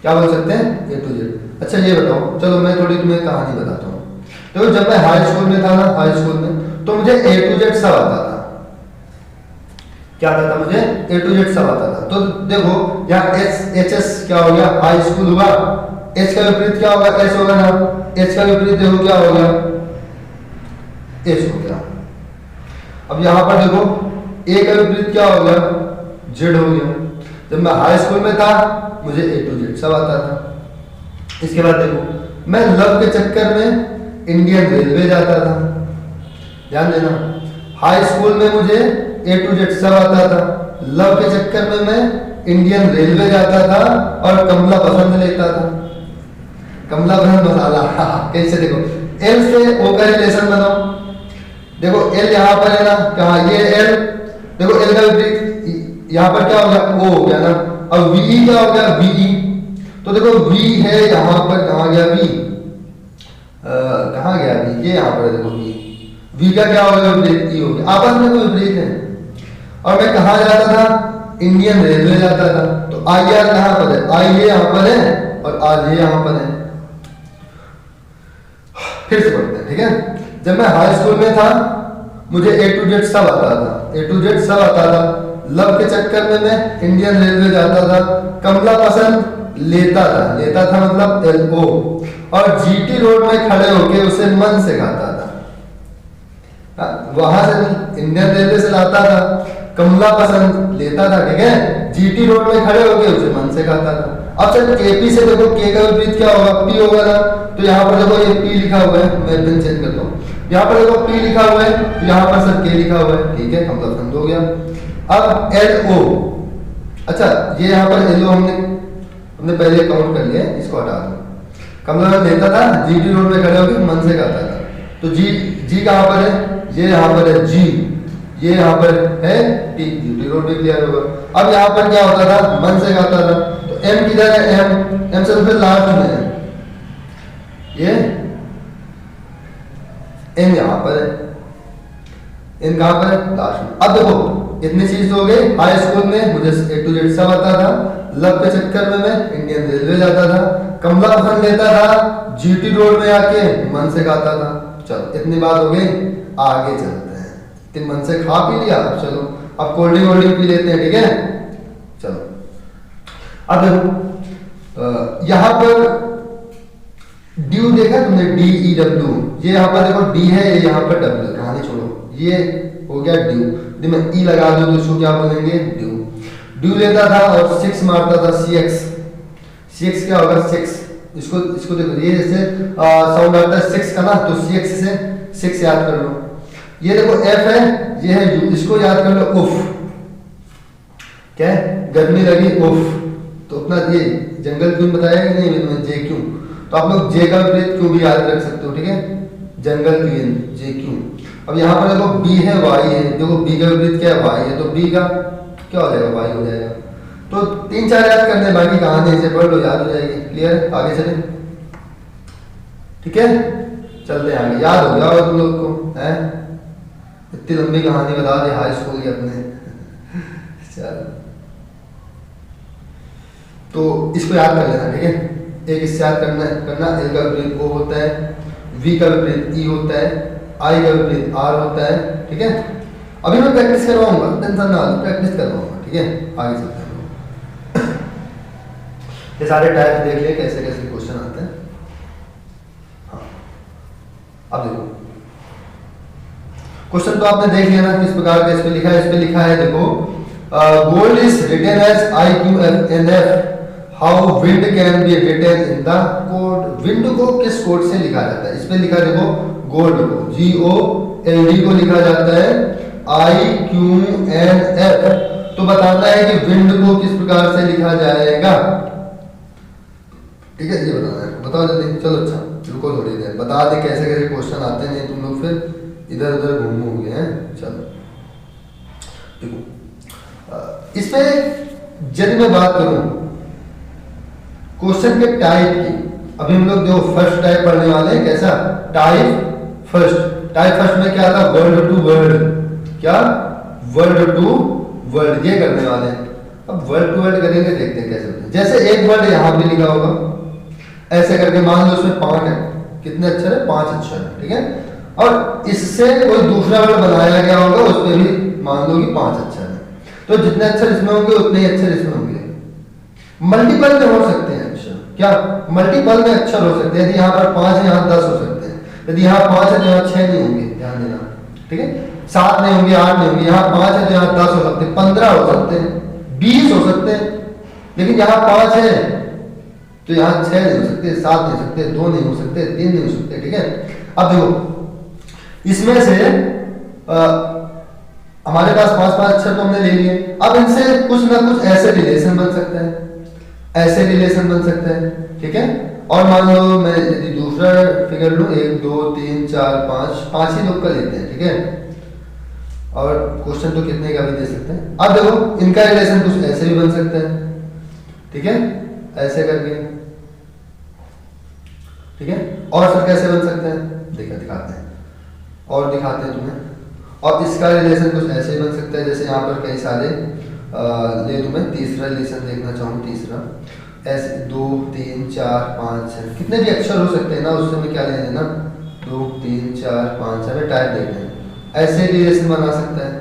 क्या बोल सकते हैं, ए टू जेड। अच्छा ये बताओ, चलो मैं थोड़ी तुम्हें कहानी बताता हूँ। देखो जब मैं हाई स्कूल में था ना, हाई स्कूल में तो मुझे ए टू जेड सब आता था। क्या आता था मुझे, ए टू जेड सब आता था। तो देखो यहाँ एच एस क्या हो गया, हाई स्कूल हुआ। एच का विपरीत क्या होगा, एस होगा ना। एच का विपरीत देखो क्या हो गया, एस हो गया। अब यहाँ पर देखो ए का विपरीत क्या हो गया, जेड हो गया। जब मैं हाई स्कूल में था मुझे ए टू जेड सब आता था। इसके बाद देखो मैं लव के चक्कर में इंडियन रेलवे जाता था, ध्यान देना। हाई स्कूल में मुझे ए टू जेड सब आता था, लव के चक्कर में मैं इंडियन रेलवे जाता था और कमला पसंद लेता था। कमला पसंद मसाला कैसे, देखो एल से ओ का रिलेशन बनाओ। देखो एल यहाँ पर है ना, कहा ये एल, देखो एल का विपरीत यहाँ पर क्या हो गया, ओ हो गया ना। अब वी क्या हो गया, वी। तो देखो वी है यहाँ पर, कहाँ गया वी, कहाँ गया वी, ये यहाँ पर देखो वी का क्या हो गया, विपरीत ई हो गया। आपस में कोई विपरीत है। और मैं कहाँ जाता था, इंडियन रेलवे जाता था। तो आई आर कहाँ पर है, आई ये यहाँ पर है और आर ये यहाँ पर है। फिर से पढ़ते हैं। ठीक है, जब मैं हाई स्कूल में था मुझे ए टू जेड सब आता था, ए टू जेड सब आता था। लव के चक्कर में मैं इंडियन रेलवे जाता था, कमला पसंद लेता था, लेता था मतलब एल ओ। और जीटी रोड में खड़े होके उसे मन से खाता था। वहां से इंडियन रेलवे से लाता था, कमला पसंद लेता था। ठीक है, जीटी रोड में खड़े होके उसे मन से खाता था। अब चल केपी से देखो, के का विपरीत क्या होगा, पी होगा ना। तो यहाँ पर देखो ये पी लिखा हुआ है, मैं पेन चेंज करता हूँ। यहाँ पर देखो पी लिखा हुआ है, यहाँ पर सर के लिखा हुआ है। ठीक है, कमला पसंद हो गया। अब एल ओ, अच्छा ये यहाँ पर एल ओ हमने पहले काउंट कर लिया, इसको हटा दो। कमला लेता था, जीटी रोड में खड़े होकर मन से खाता था। तो जी कहाँ पर है, ये यहाँ पर है जी, ये यहाँ पर है टी, जीटी रोड में क्लियर होगा। अब यहाँ पर क्या होता था, मन से खाता था। तो एम किधर है, एम से तो फिर लास्ट में है, ये एम यहाँ पर है, एम कहाँ पर है, लास्ट में। अब देखो इतनी चीज हो गई। हाई स्कूल में मुझे ए टू जेड सब आता था, लव के चक्कर में मैं इंडियन रेलवे जाता था, कमला पसंद लेता था, जीटी रोड में आके मन से खाता था। चलो इतनी बात हो गई, आगे चलते हैं। तुम मन से खा पी लिया, अब चलो अब कोल्ड ड्रिंक पी लेते हैं। ठीक है, अब देखो यहां पर ड्यू देखा तुमने, DEW, ये यहाँ पर देखो डी है, ये यहाँ पर डब्ल्यू, कहानी छोड़ो, ये हो गया ड्यू। यदि मैं ई लगा दूं तो इसको क्या बोलेंगे, ड्यू। ड्यू लेता था और 6 मारता था, CX, CX क्या होगा, 6। इसको देखो, ये जैसे साउंड आता है 6 का ना, तो CX से 6 याद कर लो। ये देखो F है, ये है U, इसको याद कर लो, उफ। क्या है, गर्मी लगी, उफ। तो अपना ये जंगल क्यों बताया कि नहीं, जे क्यों, तो आप लोग जे का विपरीत क्यों भी याद रख सकते हो, ठीक है, जंगल क्वीन, जे क्यों। अब यहाँ पर देखो बी है, वाई है, देखो बी का विपरीत क्या है, वाई है, तो बी का क्या हो जाएगा, वाई हो जाएगा। तो 3-4 याद करने, बाकी कहानी से पढ़ लो, याद हो जाएगी। क्लियर, आगे चले, ठीक है, चलते हैं आगे। याद हो गया होगा तुम लोग को, है, इतनी लंबी कहानी बता दी हाई स्कूल की अपने। चल, तो इसको याद कर लेना, ठीक है, एक इससे याद करना, एल का विपरीत ओ होता है, वी का विपरीत ई होता है, आई का विपरीत आर होता है, ठीक है। अभी मैं प्रैक्टिस करवाऊंगा, टेंशन ना लो, प्रैक्टिस करवाऊंगा, ठीक है, आगे चलते हैं। ये सारे टाइप देख लिए कैसे कैसे क्वेश्चन आते हैं। हाँ, अब देखो क्वेश्चन तो आपने देख लिया ना किस प्रकार का, इस पे लिखा है, देखो gold is written as IQFNF, how wind can be written in the code. Wind को किस कोड से लिखा जाता है, इस पे लिखा देखो, गोल्ड को GOLD को लिखा जाता है IQNF। तो बताना है कि विंड को किस प्रकार से लिखा जाएगा, ठीक है, ये बताना है, बताओ जल्दी। चलो अच्छा, रुको थोड़ी देर, बता दे कैसे कैसे क्वेश्चन आते हैं, तुम लोग फिर इधर उधर घूमोगे हैं। चलो देखो, इस पे यदि मैं बात करूं क्वेश्चन के टाइप की, अभी हम लोग जो फर्स्ट टाइप पढ़ने वाले हैं, कैसा टाइप फर्स्ट में क्या था, वर्ड टू वर्ड, क्या, वर्ड टू वर्ड, ये करने वाले हैं। अब वर्ड टू वर्ड करेंगे, देखते हैं कैसे होते हैं। जैसे एक वर्ड यहाँ भी लिखा होगा, ऐसे करके मान लो उसमें 5 है, कितने अक्षर है, 5 अक्षर है, ठीक है। और इससे कोई दूसरा वर्ड बनाया गया होगा, उस पर भी मान लो कि 5 अक्षर है, तो जितने अक्षर इसमें होंगे उतने ही अक्षर इसमें होंगे। मल्टीपल में हो सकते हैं अक्षर, क्या, मल्टीपल में अक्षर हो सकते हैं। यदि यहाँ पर 5 है, यहाँ 10 हो सकते हैं। यदि यहाँ 5 है तो यहाँ 6 नहीं होंगे, ध्यान देना, ठीक है, 7 नहीं होंगे, 8 नहीं होंगे। यहाँ 5 है तो यहाँ 10 हो सकते हैं, 15 हो सकते हैं, 20 हो सकते हैं। लेकिन यहाँ 5 है तो यहाँ 6 नहीं हो सकते, 7 नहीं हो सकते, 2 नहीं हो सकते, 3 नहीं हो सकते, ठीक है। अब देखो इसमें से हमारे पास 5 अक्षर तो हमने ले लिए। अब इनसे कुछ ना कुछ ऐसे रिलेशन बन सकता है, ऐसे रिलेशन बन सकता है, ठीक है। और मान लो मैं यदि दूसरा फिगर लूं, 1 2 3 4 5 ही लोग का लेते हैं, ठीक है। और क्वेश्चन तो कितने का भी दे सकते हैं। अब देखो इनका रिलेशन कुछ ऐसे भी बन सकता है, ठीक है, ऐसे करके, ठीक है। और फिर कैसे बन सकते हैं, दिखाते हैं, और दिखाते हैं तुम्हें। और इसका रिलेशन कुछ ऐसे ही बन सकता है, जैसे यहाँ पर कई सारे ले तुम्हें तीसरा रिलेशन देखना चाहूँ, तीसरा ऐसे 2 3 4 5 6 कितने भी अक्षर हो सकते हैं ना, उससे मैं क्या ले लेना, 2 3 4 5 6 टाइप देखना है, ऐसे रिलेशन बना सकता है।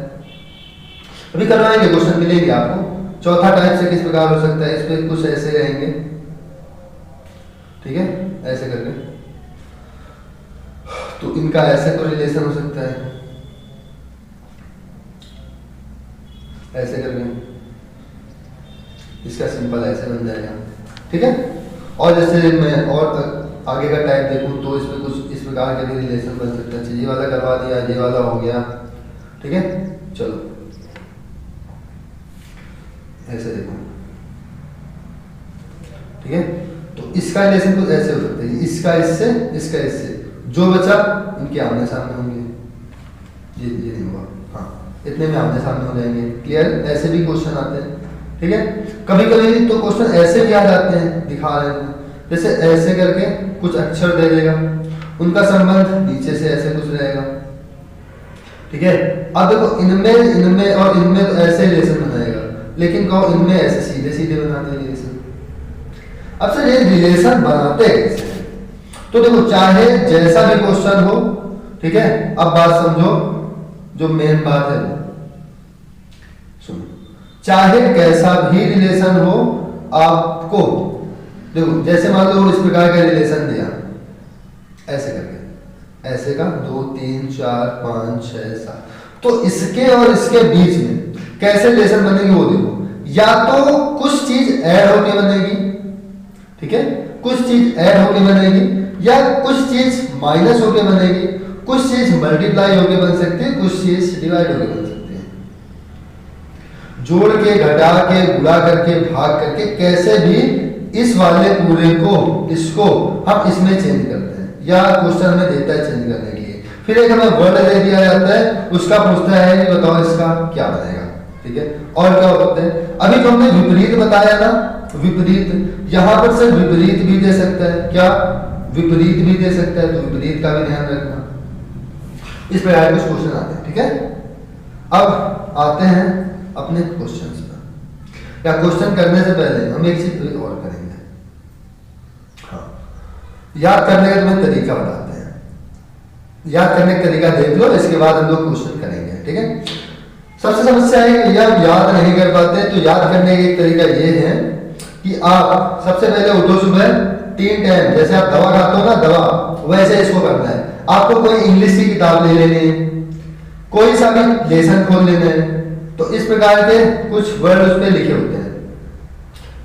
अभी करवाएंगे, क्वेश्चन मिलेंगे आपको। चौथा टाइप से किस प्रकार हो सकता है, इस पे कुछ ऐसे रहेंगे, ठीक है, ऐसे करके। तो इनका ऐसे तो रिलेशन हो सकता है, ऐसे करके, इसका सिंपल ऐसे बन जाएगा, ठीक है। और जैसे मैं और आगे का टाइप देखूं तो इस पे कुछ इस प्रकार के भी रिलेशन बन सकता है। ये वाला करवा दिया, ये वाला हो गया, ठीक है। चलो ऐसे देखो, ठीक है। तो इसका रिलेशन कुछ ऐसे हो सकता है, इसका इससे, इसका इससे, जो बचा इनके आमने सामने होंगे, ये नहीं हुआ, हाँ, इतने में आमने सामने हो जाएंगे। क्लियर, ऐसे भी क्वेश्चन आते हैं, ठीक है। कभी कभी तो क्वेश्चन ऐसे भी आ जाते हैं, दिखा रहे हैं, जैसे ऐसे करके कुछ अक्षर दे देगा, उनका संबंध नीचे से ऐसे कुछ रहेगा, ठीक है। अब देखो इनमें और इनमें तो ऐसे रिलेशन बनाएगा, लेकिन कहो इनमें ऐसे सीधे सीधे बनाते हैं रिलेशन। अब सर ये रिलेशन बनाते कैसे, तो देखो चाहे जैसा भी क्वेश्चन हो, ठीक है। अब बात समझो, जो मेन बात है वो सुनो, चाहे कैसा भी रिलेशन हो, आपको देखो, जैसे मान लो इस प्रकार का रिलेशन दिया, ऐसे करके, ऐसे का 2 3 4 5 6 7, तो इसके और इसके बीच में कैसे रिलेशन बनेगी वो देखो। या तो कुछ चीज ऐड होके बनेगी, ठीक है, कुछ चीज ऐड होके बनेगी, या कुछ चीज माइनस होके बनेगी, कुछ चीज मल्टीप्लाई होके बन सकती है, कुछ चीज डिवाइड होके बन सकती है। जोड़ के, घटा के, गुणा करके, भाग करके, कैसे भी इस वाले पूरे को, इसको हम इसमें चेंज करते हैं, या क्वेश्चन में देता है चेंज करने के लिए। फिर एक हमें वर्ड दे दिया जाता है, उसका पूछता है कि बताओ इसका क्या बनेगा, ठीक है। और क्या होता है, अभी जो हमने विपरीत बताया ना, विपरीत, यहां पर से विपरीत भी दे सकता है, क्या विपरीत भी दे सकता है, तो विपरीत का भी ध्यान रखना। इस प्रकार कुछ क्वेश्चन आते हैं, ठीक है। अब आते हैं अपने क्वेश्चंस पर, या क्वेश्चन करने से पहले हम एक चीज और करेंगे। हाँ, याद करने का तुम्हें तरीका बताते हैं, याद करने का तरीका देख लो, इसके बाद हम लोग क्वेश्चन करेंगे, ठीक है। सबसे समस्या है कि आप याद नहीं कर पाते, तो याद करने का एक तरीका ये है कि आप सबसे पहले उठो सुबह 3 टाइम, जैसे आप दवा खाते हो ना, दवा, वैसे इसको करना है। आपको कोई इंग्लिश की किताब ले लेनी है, कोई सा भी लेसन खोल लेना है, तो इस प्रकार के कुछ वर्ड उस पर लिखे होते हैं,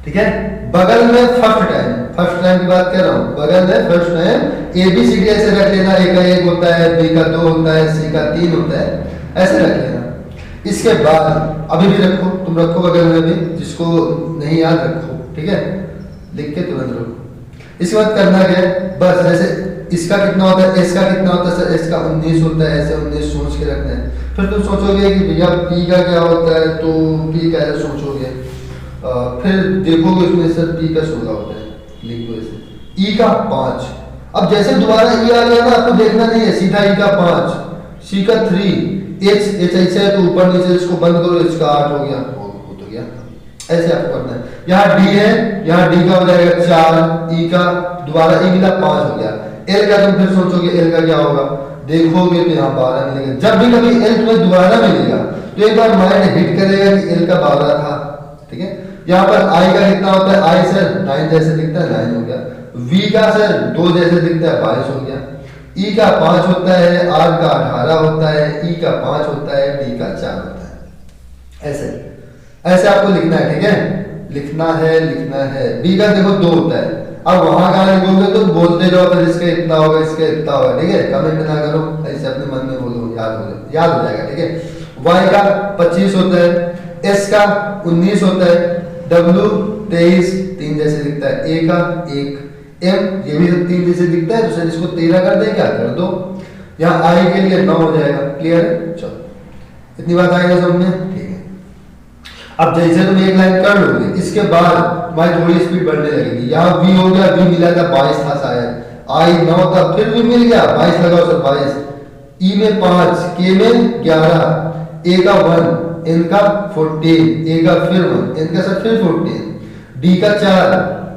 ठीक है। बगल में फर्स्ट टाइम की बात कर रहा हूं, बगल में फर्स्ट टाइम ABCD ऐसे रख लेना, A का 1 होता है, B का 2 होता है, C का 3 होता है, ऐसे रख लेना। इसके बाद अभी भी रखो, तुम रखो बगल में भी, जिसको नहीं याद रखो, ठीक है, लिख के तुरंत रखो। इसके बाद करना क्या है, बस जैसे इसका कितना होता है, इसका कितना होता है, सर इसका 19 होता है, ऐसे 19 सोच के रखना है। फिर तुम सोचोगे कि भैया P का क्या होता है, तो P का ऐसे सोचोगे, फिर देखोगे उसमें सर P का 16 होता है, लिख दो ऐसे। E का 5, अब जैसे दोबारा E आ गया ना, आपको देखना नहीं है, सीधा E का 5, C का 3, H ऐसे है तो ऊपर नीचे इसको बंद करो, इसका 8 हो गया, हो तो गया, ऐसे आपको करना है। यहाँ D है, यहाँ D का हो जाएगा 4, E का दोबारा E मिला 5 हो गया। L का तुम फिर सोचोगे L का क्या होगा, देखोगे तो यहाँ 12 मिलेगा। जब भी कभी L तुम्हें दोबारा मिलेगा तो एक बार माइंड हिट करेगा कि L का 12 था, ठीक है। यहाँ पर I का कितना होता है, I सर 9 जैसे दिखता है, 9 हो गया। V का सर 2 जैसे दिखता है, 22 हो गया। E का 5 होता है, R का 18 होता है, E का 5 होता है, D का 4 होता है। ऐसे ऐसे आपको लिखना है, ठीक है, लिखना है। B का देखो 2 होता है, अब वहां कहाँ लिखोगे तो बोलते जाओ, फिर इसका इतना होगा, इसका इतना होगा, ठीक है, कमेंट ना करो, ऐसे अपने मन में बोलो, याद हो जाएगा, ठीक है। Y का 25 होता है, S का 19 होता है, W 23 3 जैसे दिखता है, A का 1, M ये भी 3 जैसे दिखता है, तो सर इसको 13 कर दे, क्या कर दो, यहाँ I के लिए 9 हो जाएगा। क्लियर है, चलो इतनी बात आएगा समझ में, ठीक है। अब जैसे तुम एक लाइन कर लोगे, इसके बाद तुम्हारी थोड़ी स्पीड बढ़ने लगेगी। यहाँ V हो गया, V मिला था 22 था शायद, I 9 था, फिर V मिल गया 22, लगाओ सर 22, E में 5, K में 11, A का 1, N का 14, A का फिर 1, N का सर फिर 14, D का 4,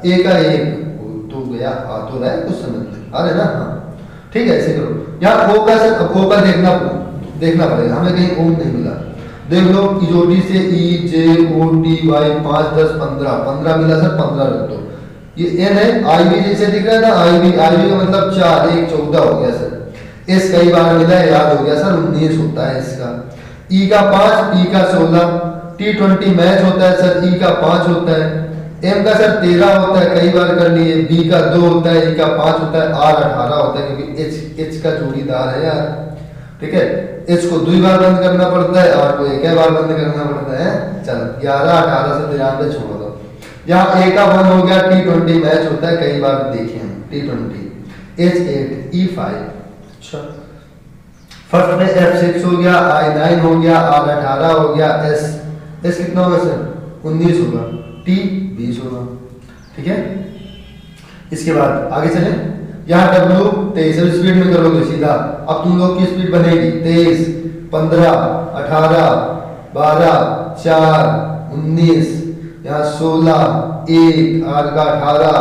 A का 1, तो गया, आ तो रहा है, कुछ समझ में आ रहा है ना, हाँ ठीक है, ऐसे करो। यहाँ O का सर, अब O का देखना पड़ेगा, हमें कहीं ओम नहीं मिला, देख लो इजोटी से E J O T Y 5 10 15 मिला सर, 15 रख दो। ये N है, I भी जैसे दिख रहा है ना, I भी का मतलब 4 1 14 हो गया सर। S कई बार मिला है, याद हो गया सर, 19 होता है इसका। E का 5, P का 16, T20 मैच होता है सर, E का 5 होता है, M का सर 13 होता है, कई बार कर लिए, B का 2 होता है, E का 5 होता है, R 18 होता है, क्योंकि H का जोड़ीदार है यार, ठीक है। H को 2 बार बंद करना पड़ता है, R को 1 बार बंद करना पड़ता है। चलो 11 18 से 93 छोड़ दो। यहाँ A का 1 हो गया, T20 मैच होता है, कई बार देखे हैं T20, H8 E5, अच्छा फर्स्ट में F6 हो गया, I9 हो गया, R18 हो गया, S कितना होगा सर, 19 होगा, T 20 होगा, ठीक है। इसके बाद आगे चले, यहाँ W 23 स्पीड में करोगे सीधा, अब तुम लोग की स्पीड बनेगी 23 15 18 12 4 19, यहाँ 16 1, R का 18,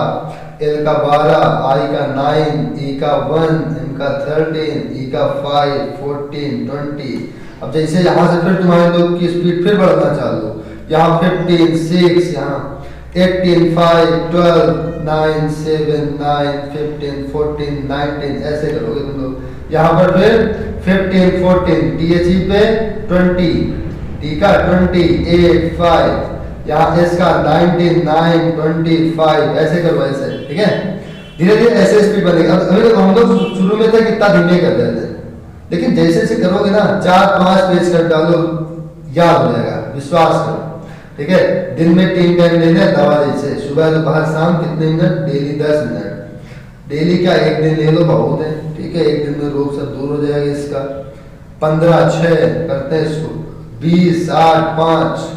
L का 12, I का 9, E का 1, M का 13, E का 5 14 20। अब जैसे यहाँ से फिर तुम्हारे लोग की स्पीड फिर बढ़ना चालू, यहाँ 15 6, यहाँ 18, 5, 12, 9, 7, 9, 15, 14, 19 ऐसे करोगे तुम लोग। यहाँ पर फिर 15, 14 THE पे 20, ठीक है 20, 8, 5 यहाँ इसका 19, 9, 25 ऐसे करो ऐसे, ठीक है। धीरे धीरे ऐसे स्पीड बनेगा। अभी हम लोग शुरू में थे कितना धीमे कर रहे थे, लेकिन जैसे जैसे करोगे ना 4-5 पेज कर डालो, याद हो जाएगा, विश्वास करो, ठीक है। दिन में 3 टाइम लेना है दवा, जैसे सुबह दोपहर शाम कितने मिनट, डेली 10 मिनट। डेली क्या एक दिन ले लो बहुत है, ठीक है। एक दिन में रोग सब दूर हो जाएगा इसका। 15, 6 करते हैं इसको, 20, 8, 5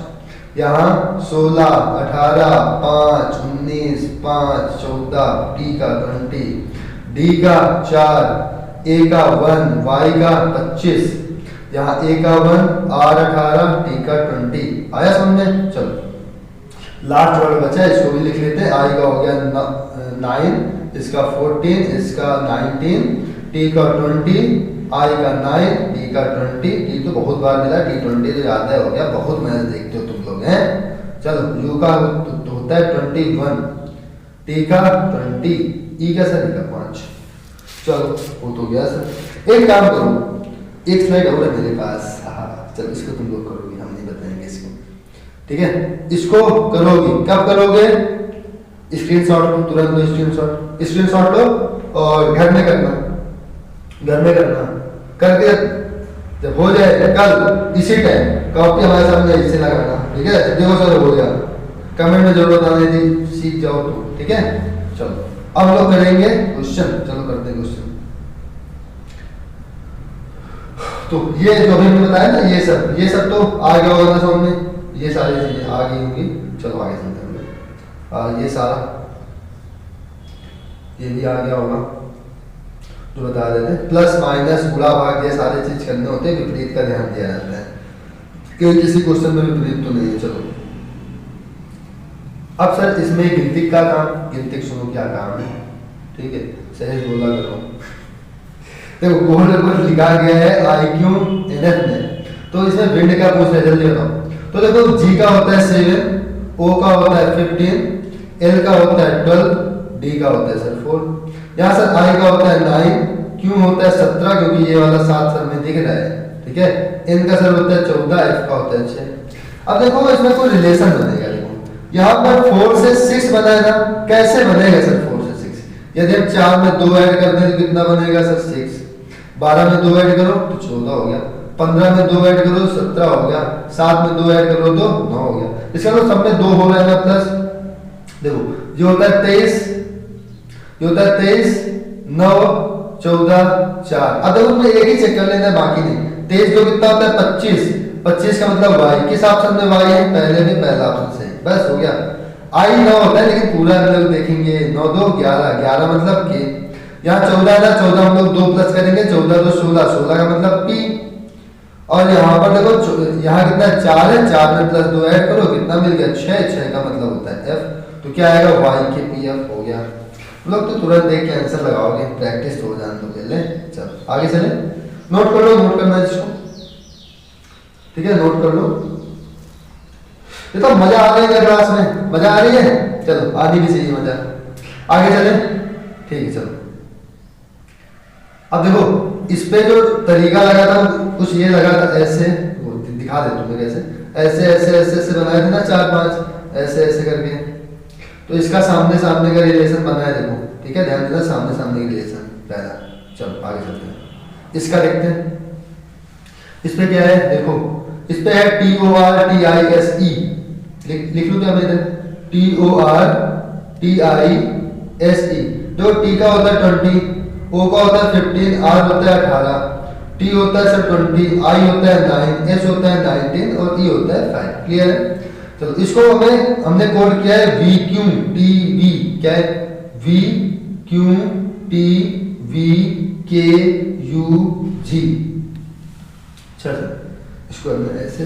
यहाँ 16, 18, 5, 19, 5, 14 टी का 20, डी का 4, ए का 1, वाई का 25 यहाँ ए का 1, आर 18, टी का 20। आया समझ में? चलो लास्ट वर्ड बचा है, इसको भी लिख लेते हैं। आई का हो गया 9, इसका 14, इसका 19, टी का 20, आई का 9, टी का 20। टी तो बहुत बार मिला, टी 20 तो याद है, हो गया, बहुत मेहनत देखते हो तुम लोग हैं। चलो यू का होता है 21, टी का 20, ई का सर का 5। चलो वो तो गया सर। एक काम करो, एक स्लाइड और है मेरे पास, हाँ चलो इसको तुम लोग करोगे, हम नहीं बताएंगे इसको, ठीक है। इसको करोगे, कब करोगे? स्क्रीनशॉट लो, तुरंत लो स्क्रीनशॉट, स्क्रीनशॉट लो और घर में करना, घर में करना करके जब हो जाए कल इसी टाइम कॉपी हमारे सामने इसे लगाना, ठीक है। देखो सर हो गया, कमेंट में जरूर बताने दी, सीख जाओ तो, ठीक है। चलो अब हम लोग करेंगे क्वेश्चन, चलो करते हैं क्वेश्चन। तो ये जो भी मैंने बताया ना, ये सब तो आ गया होगा ना समझ में, ये सारी चीजें आ गई होंगी। चलो आगे चलते हैं। ये सारा ये भी आ गया होगा जो बता देते हैं। प्लस माइनस गुणा भाग ये सारे चीज करने होते हैं, विपरीत का ध्यान दिया जाता है कि किसी क्वेश्चन में विपरीत तो नहीं है। चलो अब सर इसमें गिनती का काम, गिनती सुनो क्या काम है, ठीक है, सही बोला करो। देखो बोर्ड पर लिखा गया है IQ NF में, तो इसमें विंड का पूछ रहे, जल्दी बताओ। तो देखो G का होता है 7, O का होता है 15, L का होता है 12, D का होता है सर 4, यहाँ सर I का होता है 9, Q होता है 17 क्योंकि ये वाला 7 सर में दिख रहा है, ठीक है। N का सर होता है 14, F का होता है 6। अब देखो इसमें कोई रिलेशन बनेगा, देखो यहाँ पर 4 से 6 बनाएगा, कैसे बनेगा सर 4 से 6? यदि हम 4 में 2 ऐड कर दें तो कितना बनेगा सर 6, 12 में 2 ऐड करो तो 14 हो गया, 15 में 2 ऐड करो तो 17 हो गया, 7 में 2 ऐड करो तो 9 हो गया। इसका मतलब सब में 2 हो रहा है ना प्लस। देखो ये होता है 23, ये होता है 23, 9, 14, 4। अब देखो एक ही चेक कर लेना है, बाकी नहीं। 23 जो कितना होता है 25, 25 का मतलब y, किस ऑप्शन में y है? पहले में पहला ऑप्शन से, बस हो गया। I 9 होता है लेकिन पूरा हम लोग देखेंगे, 9 2 11, 11 मतलब के। यहाँ 14 है ना, 14 हम लोग 2 प्लस करेंगे, 14 2 16, 16 का मतलब P। और यहाँ पर देखो यहाँ कितना 4 है, 4 में प्लस 2 ऐड करो कितना मिल गया 6, 6 का मतलब होता है F। तो क्या आएगा y के PF हो गया। लोग तो तुरंत देख के आंसर लगाओगे, प्रैक्टिस हो जाने दो पहले। चलो आगे चले, नोट कर लो, नोट करना है इसको, ठीक है, नोट कर लो। ये तो मजा आ रही है क्लास में, मजा आ रही है, चलो आनी भी चाहिए मजा। आगे चले, ठीक है चलो। अब देखो इस पे जो तरीका लगा था कुछ ये लगा था, ऐसे दिखा दे तुम्हें कैसे, ऐसे ऐसे ऐसे ऐसे बनाए थे ना 4-5 ऐसे ऐसे करके। तो इसका सामने सामने का रिलेशन बना है, देखो ठीक है, ध्यान देना, सामने सामने का रिलेशन पहला। चलो आगे चलते हैं, इसका देखते हैं। इस पे क्या है, देखो इस पे है TORTISE, लिख लूं क्या मैं इधर, TORTISE। जो T का होता है 20, O का होता है 15, R होता है 18, T होता है सर 20, I होता है 9, S होता है 19 और E होता है 5। क्लियर है? चलो इसको हमने कोड किया है VQTV, क्या है VQTVKUG। चलो इसको हमने ऐसे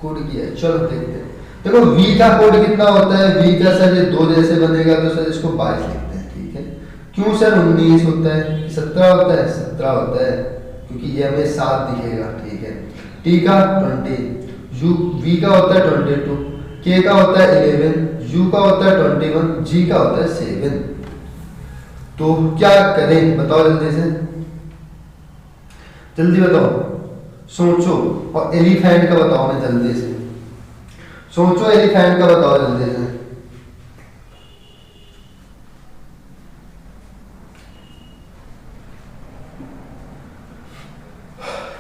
कोड किया है, चलो देखते हैं। देखो V का कोड कितना होता है, V का सर ये 2 जैसे बनेगा तो सर इसको 22 लिखते हैं, ठीक है। क्यों सर 19 होता है, 17 होता है, 17 होता है क्योंकि ये हमें 7 दिखेगा, ठीक है। T का 20, V का होता है 22, के का होता है 11, यू का होता है 21, जी का होता है 7। तो क्या करें बताओ जल्दी से, जल्दी बताओ, सोचो। और एलिफेंट का बताओ, मैं जल्दी से सोचो, एलिफेंट का बताओ जल्दी से।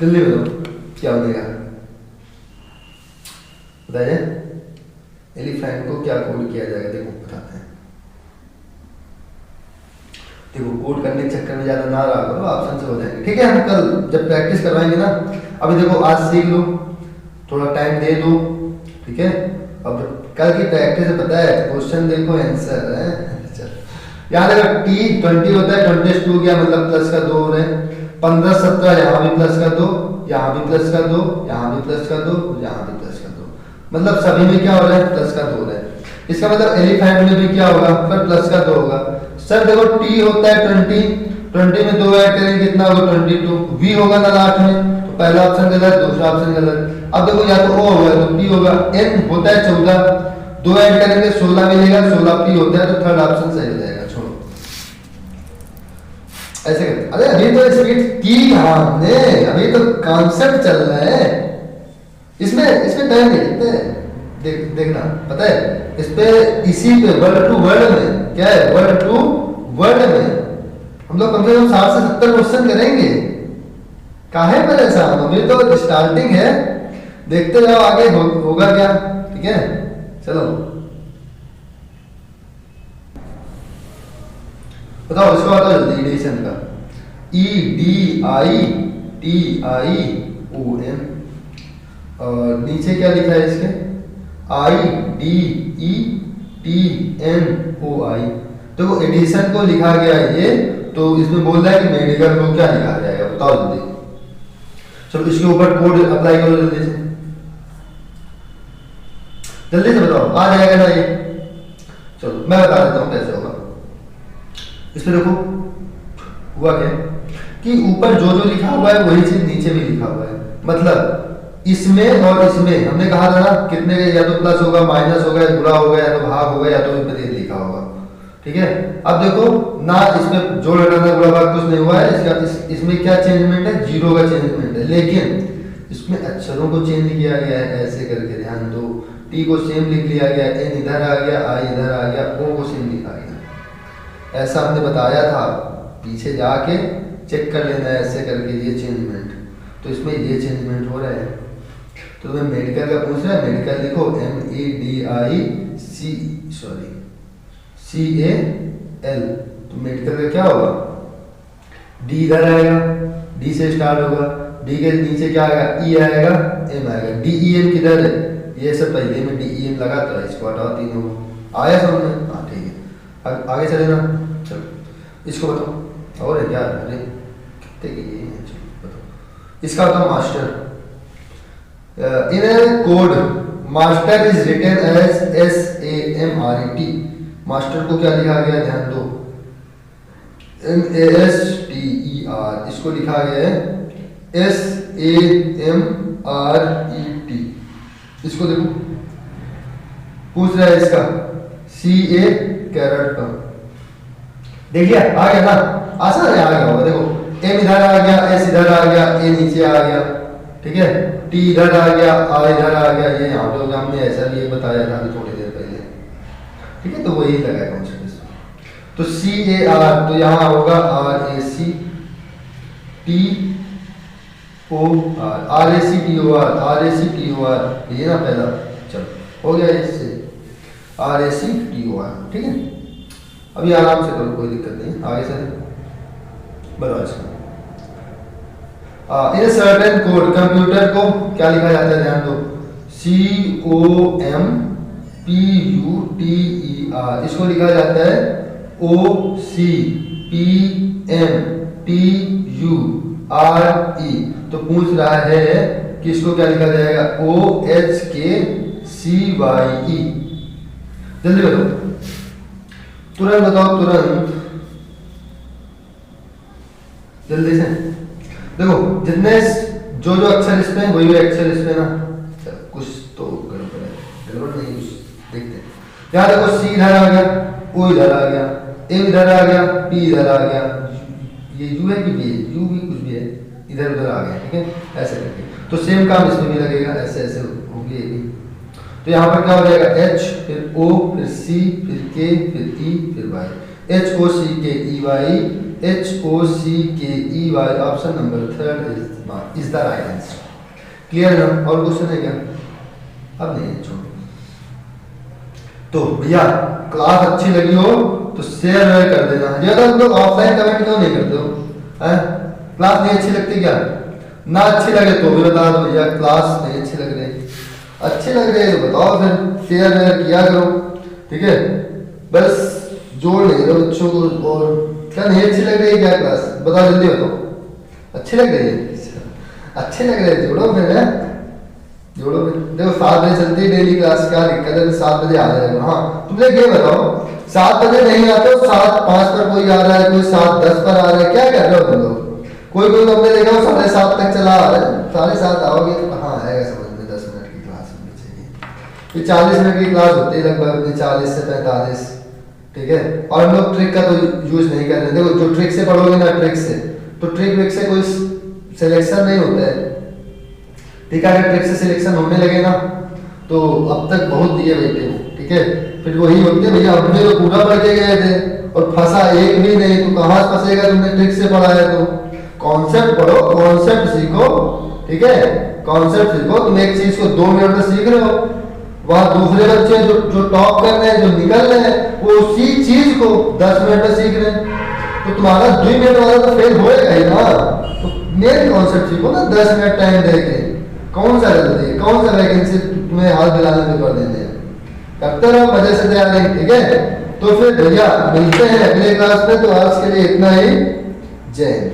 जल्दी बताओ क्या बनेगा, बताइए। एलिफेंट को क्या कोड किया जाएगा, देखो बताते हैं। देखो कोड करने के चक्कर में ज्यादा ना रहा करो, ऑप्शन से हो जाएंगे, ठीक है। हम कल जब प्रैक्टिस करवाएंगे ना, अभी देखो आज सीख लो, थोड़ा टाइम दे दो, ठीक है। अब कल की प्रैक्टिस से पता है क्वेश्चन देखो आंसर है। यहाँ देखो T20 होता है, 22 क्या मतलब प्लस का 2 हो रहे हैं, 15 17 यहाँ भी प्लस का 2, यहाँ भी प्लस का 2, यहाँ भी प्लस का 2, यहाँ भी प्लस का 2, मतलब सभी में क्या हो रहा है प्लस का 2 हो रहा है। इसका मतलब एलिफेंट में भी क्या होगा फिर प्लस का 2 होगा। सर देखो T होता है 20 में 2 ऐड करेंगे कितना होगा 22, V होगा ना लास्ट में, तो पहला ऑप्शन गलत, दूसरा ऑप्शन गलत। अब देखो या तो O होगा तो P होगा, N होता है 14, 2 ऐड करेंगे 16 मिलेगा, 16 P होता है, तो थर्ड ऑप्शन सही हो जाएगा। छोड़ो ऐसे करते, अरे अभी तो स्पीड की हमने, अभी तो कॉन्सेप्ट चल रहा है, इसमें टाइम नहीं लगता है। देखना पता है इस पे, इसी पे वर्ड टू वर्ड में क्या है, वर्ड टू वर्ड में हम लोग कम से कम 60 से 70 क्वेश्चन करेंगे। काहे परेशान, अभी तो स्टार्टिंग है, देखते जाओ आगे होगा क्या, ठीक है। चलो बताओ इसको, बताओ जल्दी एडिशन का, EDITION, और नीचे क्या लिखा है इसके, IDETNOI। तो एडिशन को लिखा गया है ये, तो इसमें बोल रहा है कि मेडिकल को क्या लिखा जाएगा, बताओ जल्दी। चलो इसके ऊपर कोड अप्लाई करो जल्दी से, जल्दी से बताओ, आ जाएगा ना ये। चलो मैं बता देता हूँ कैसे होगा। इसमें देखो हुआ क्या कि ऊपर जो जो लिखा हुआ है वही चीज नीचे भी लिखा हुआ है, मतलब इसमें और इसमें हमने कहा था ना कितने या तो प्लस होगा, माइनस होगा, या गुणा होगा, या तो भाग होगा, या तो विपरीत लिखा होगा, ठीक है। अब देखो ना इसमें जोड़ घटाना गुणा भाग कुछ नहीं हुआ है, इसमें क्या चेंजमेंट है, 0 का चेंजमेंट है, लेकिन इसमें अक्षरों को चेंज किया गया है, ऐसे करके ध्यान दो। T को सेम लिख लिया गया, N इधर आ गया, I इधर आ गया, O को सेम लिखा गया। ऐसा हमने बताया था, पीछे जाके चेक कर लेना है ऐसे करके ये चेंजमेंट, तो इसमें ये चेंजमेंट हो रहा है। तो तुम्हें मेडिकल का पूछ रहा है, मेडिकल लिखो MEDICAL, तो मेडिकल का क्या होगा, D इधर आएगा, D से स्टार्ट होगा, D के नीचे क्या आएगा, E आएगा, M आएगा, DEN किधर है, ये सब पहले में DEN लगा तो इसको हटाओ, 3 होगा, आया समझ में, हाँ ठीक है। आगे चले ना, चलो इसको बताओ, और है क्या, अरे कितने की ये है, चलो बताओ। इसका बताओ master, in a code master is written as SAMRET, master को क्या लिखा गया ध्यान दो, MASTER, इसको लिखा गया है SAMRET। इसको देखो पूछ रहा है इसका CA कैरेट का, देखिए आ गया ना, आसान है, आ गया होगा। देखो M इधर आ गया, S इधर आ गया, A नीचे आ गया, ठीक है, T इधर आ गया, R इधर आ गया, ये यहाँ पे हमने ऐसा भी बताया था थोड़ी देर पहले, ठीक है। तो वही लगा कॉन्सेप्ट। तो CAR तो यहाँ होगा RAC TOR, ये ना पहला, चलो हो गया इससे RACTOR, ठीक है। अभी आराम से करो, कोई दिक्कत नहीं, आगे से बताओ इसको। इन सर्टेन कोड, कंप्यूटर को क्या लिखा जाता है ध्यान दो, COMPUTER, इसको लिखा जाता है OCPMTURE। तो पूछ रहा है कि इसको क्या लिखा जाएगा, OHKCYE। जल्दी बताओ, तुरंत बताओ, तुरंत जल्दी से। देखो जितने जो अक्षर इसमें वही अक्षर इसमें ना, कुछ तो गड़बड़ है, गड़बड़ नहीं कुछ यहाँ देखो सी इधर आ गया, ओ इधर आ गया, एम इधर आ गया, पी इधर आ गया, ये यू है कि बी है, यू भी कुछ भी है, इधर उधर आ गया, ठीक है ऐसे करके। तो सेम काम इसमें भी लगेगा, ऐसे ऐसे होगी ये भी। तो यहाँ पर क्या हो जाएगा, एच फिर ओ फिर सी फिर के फिर ई फिर Y, H O C K E Y, H O C K E Y, option number 3 is the right answer. Clear ना? और क्वेश्चन है क्या? अब नहीं छोड़ो। तो भैया क्लास अच्छी लगी हो तो शेयर कर देना। ये तो तुम लोग ऑफलाइन कमेंट क्यों नहीं करते हो? क्लास नहीं अच्छी लगती क्या? ना अच्छी लगे तो भी बता दो भैया क्लास नहीं अच्छी लग रही, अच्छी लग रही है तो बताओ, फिर शेयर किया करो, ठीक है। बस जोड़ नहीं दो बच्चों को। और क्या नहीं अच्छी लग रही है क्या क्लास? बताओ जल्दी बताओ। अच्छी लग रही है, अच्छी लग रही है, जोड़ो फिर है, जोड़ो फिर। देखो 7 बजे चलती है डेली क्लास, क्या दिक्कत है? 7 बजे आ जाएगा। हाँ तुम लोग ये बताओ 7 बजे नहीं आते हो, 7:05 पर कोई आ रहा है, कोई 7:10 पर आ रहा है, क्या कर रहे हो तुम लोग? कोई कोई तुमने देखा हो 7:30 तक चला आ रहा है, 7:30 आओगे तो कहाँ आएगा समझ में? 10 मिनट की क्लास होनी चाहिए। ये 40 मिनट की क्लास होती है लगभग, 40 से 45, ठीक है। और हम लोग ट्रिक का तो यूज नहीं कर रहे। देखो जो ट्रिक से पढ़ोगे ना, ट्रिक से तो ट्रिक से कोई सिलेक्शन नहीं होता है, ठीक है। अगर ट्रिक से सिलेक्शन होने लगे ना तो अब तक बहुत दिए बैठे हो, ठीक है। फिर वही होते भैया हमने तो पूरा पढ़ के गए थे और फंसा एक भी नहीं, तो कहाँ फंसेगा? तुमने ट्रिक से पढ़ा है तो कॉन्सेप्ट पढ़ो, कॉन्सेप्ट सीखो, ठीक है। कॉन्सेप्ट सीखो। तुम एक चीज को 2 मिनट में सीख रहे हो, वहां दूसरे बच्चे जो टॉप कर रहे हैं, जो निकल रहे हैं, वो उसी चीज को 10 मिनट में सीख रहे हैं। तो तुम्हारा 2 मिनट वाला तो फेल होएगा ही ना। तो मेन कॉन्सेप्ट सीखो ना 10 मिनट टाइम देके। कौन सा गलती है, कौन सा वैकेंसी तुम्हें हाथ दिलाने में कर देते हैं? करते रहो, मजे से तैयार नहीं, ठीक है। तो फिर भैया मिलते हैं अगले क्लास में। तो आज के लिए इतना ही। जय हिंद।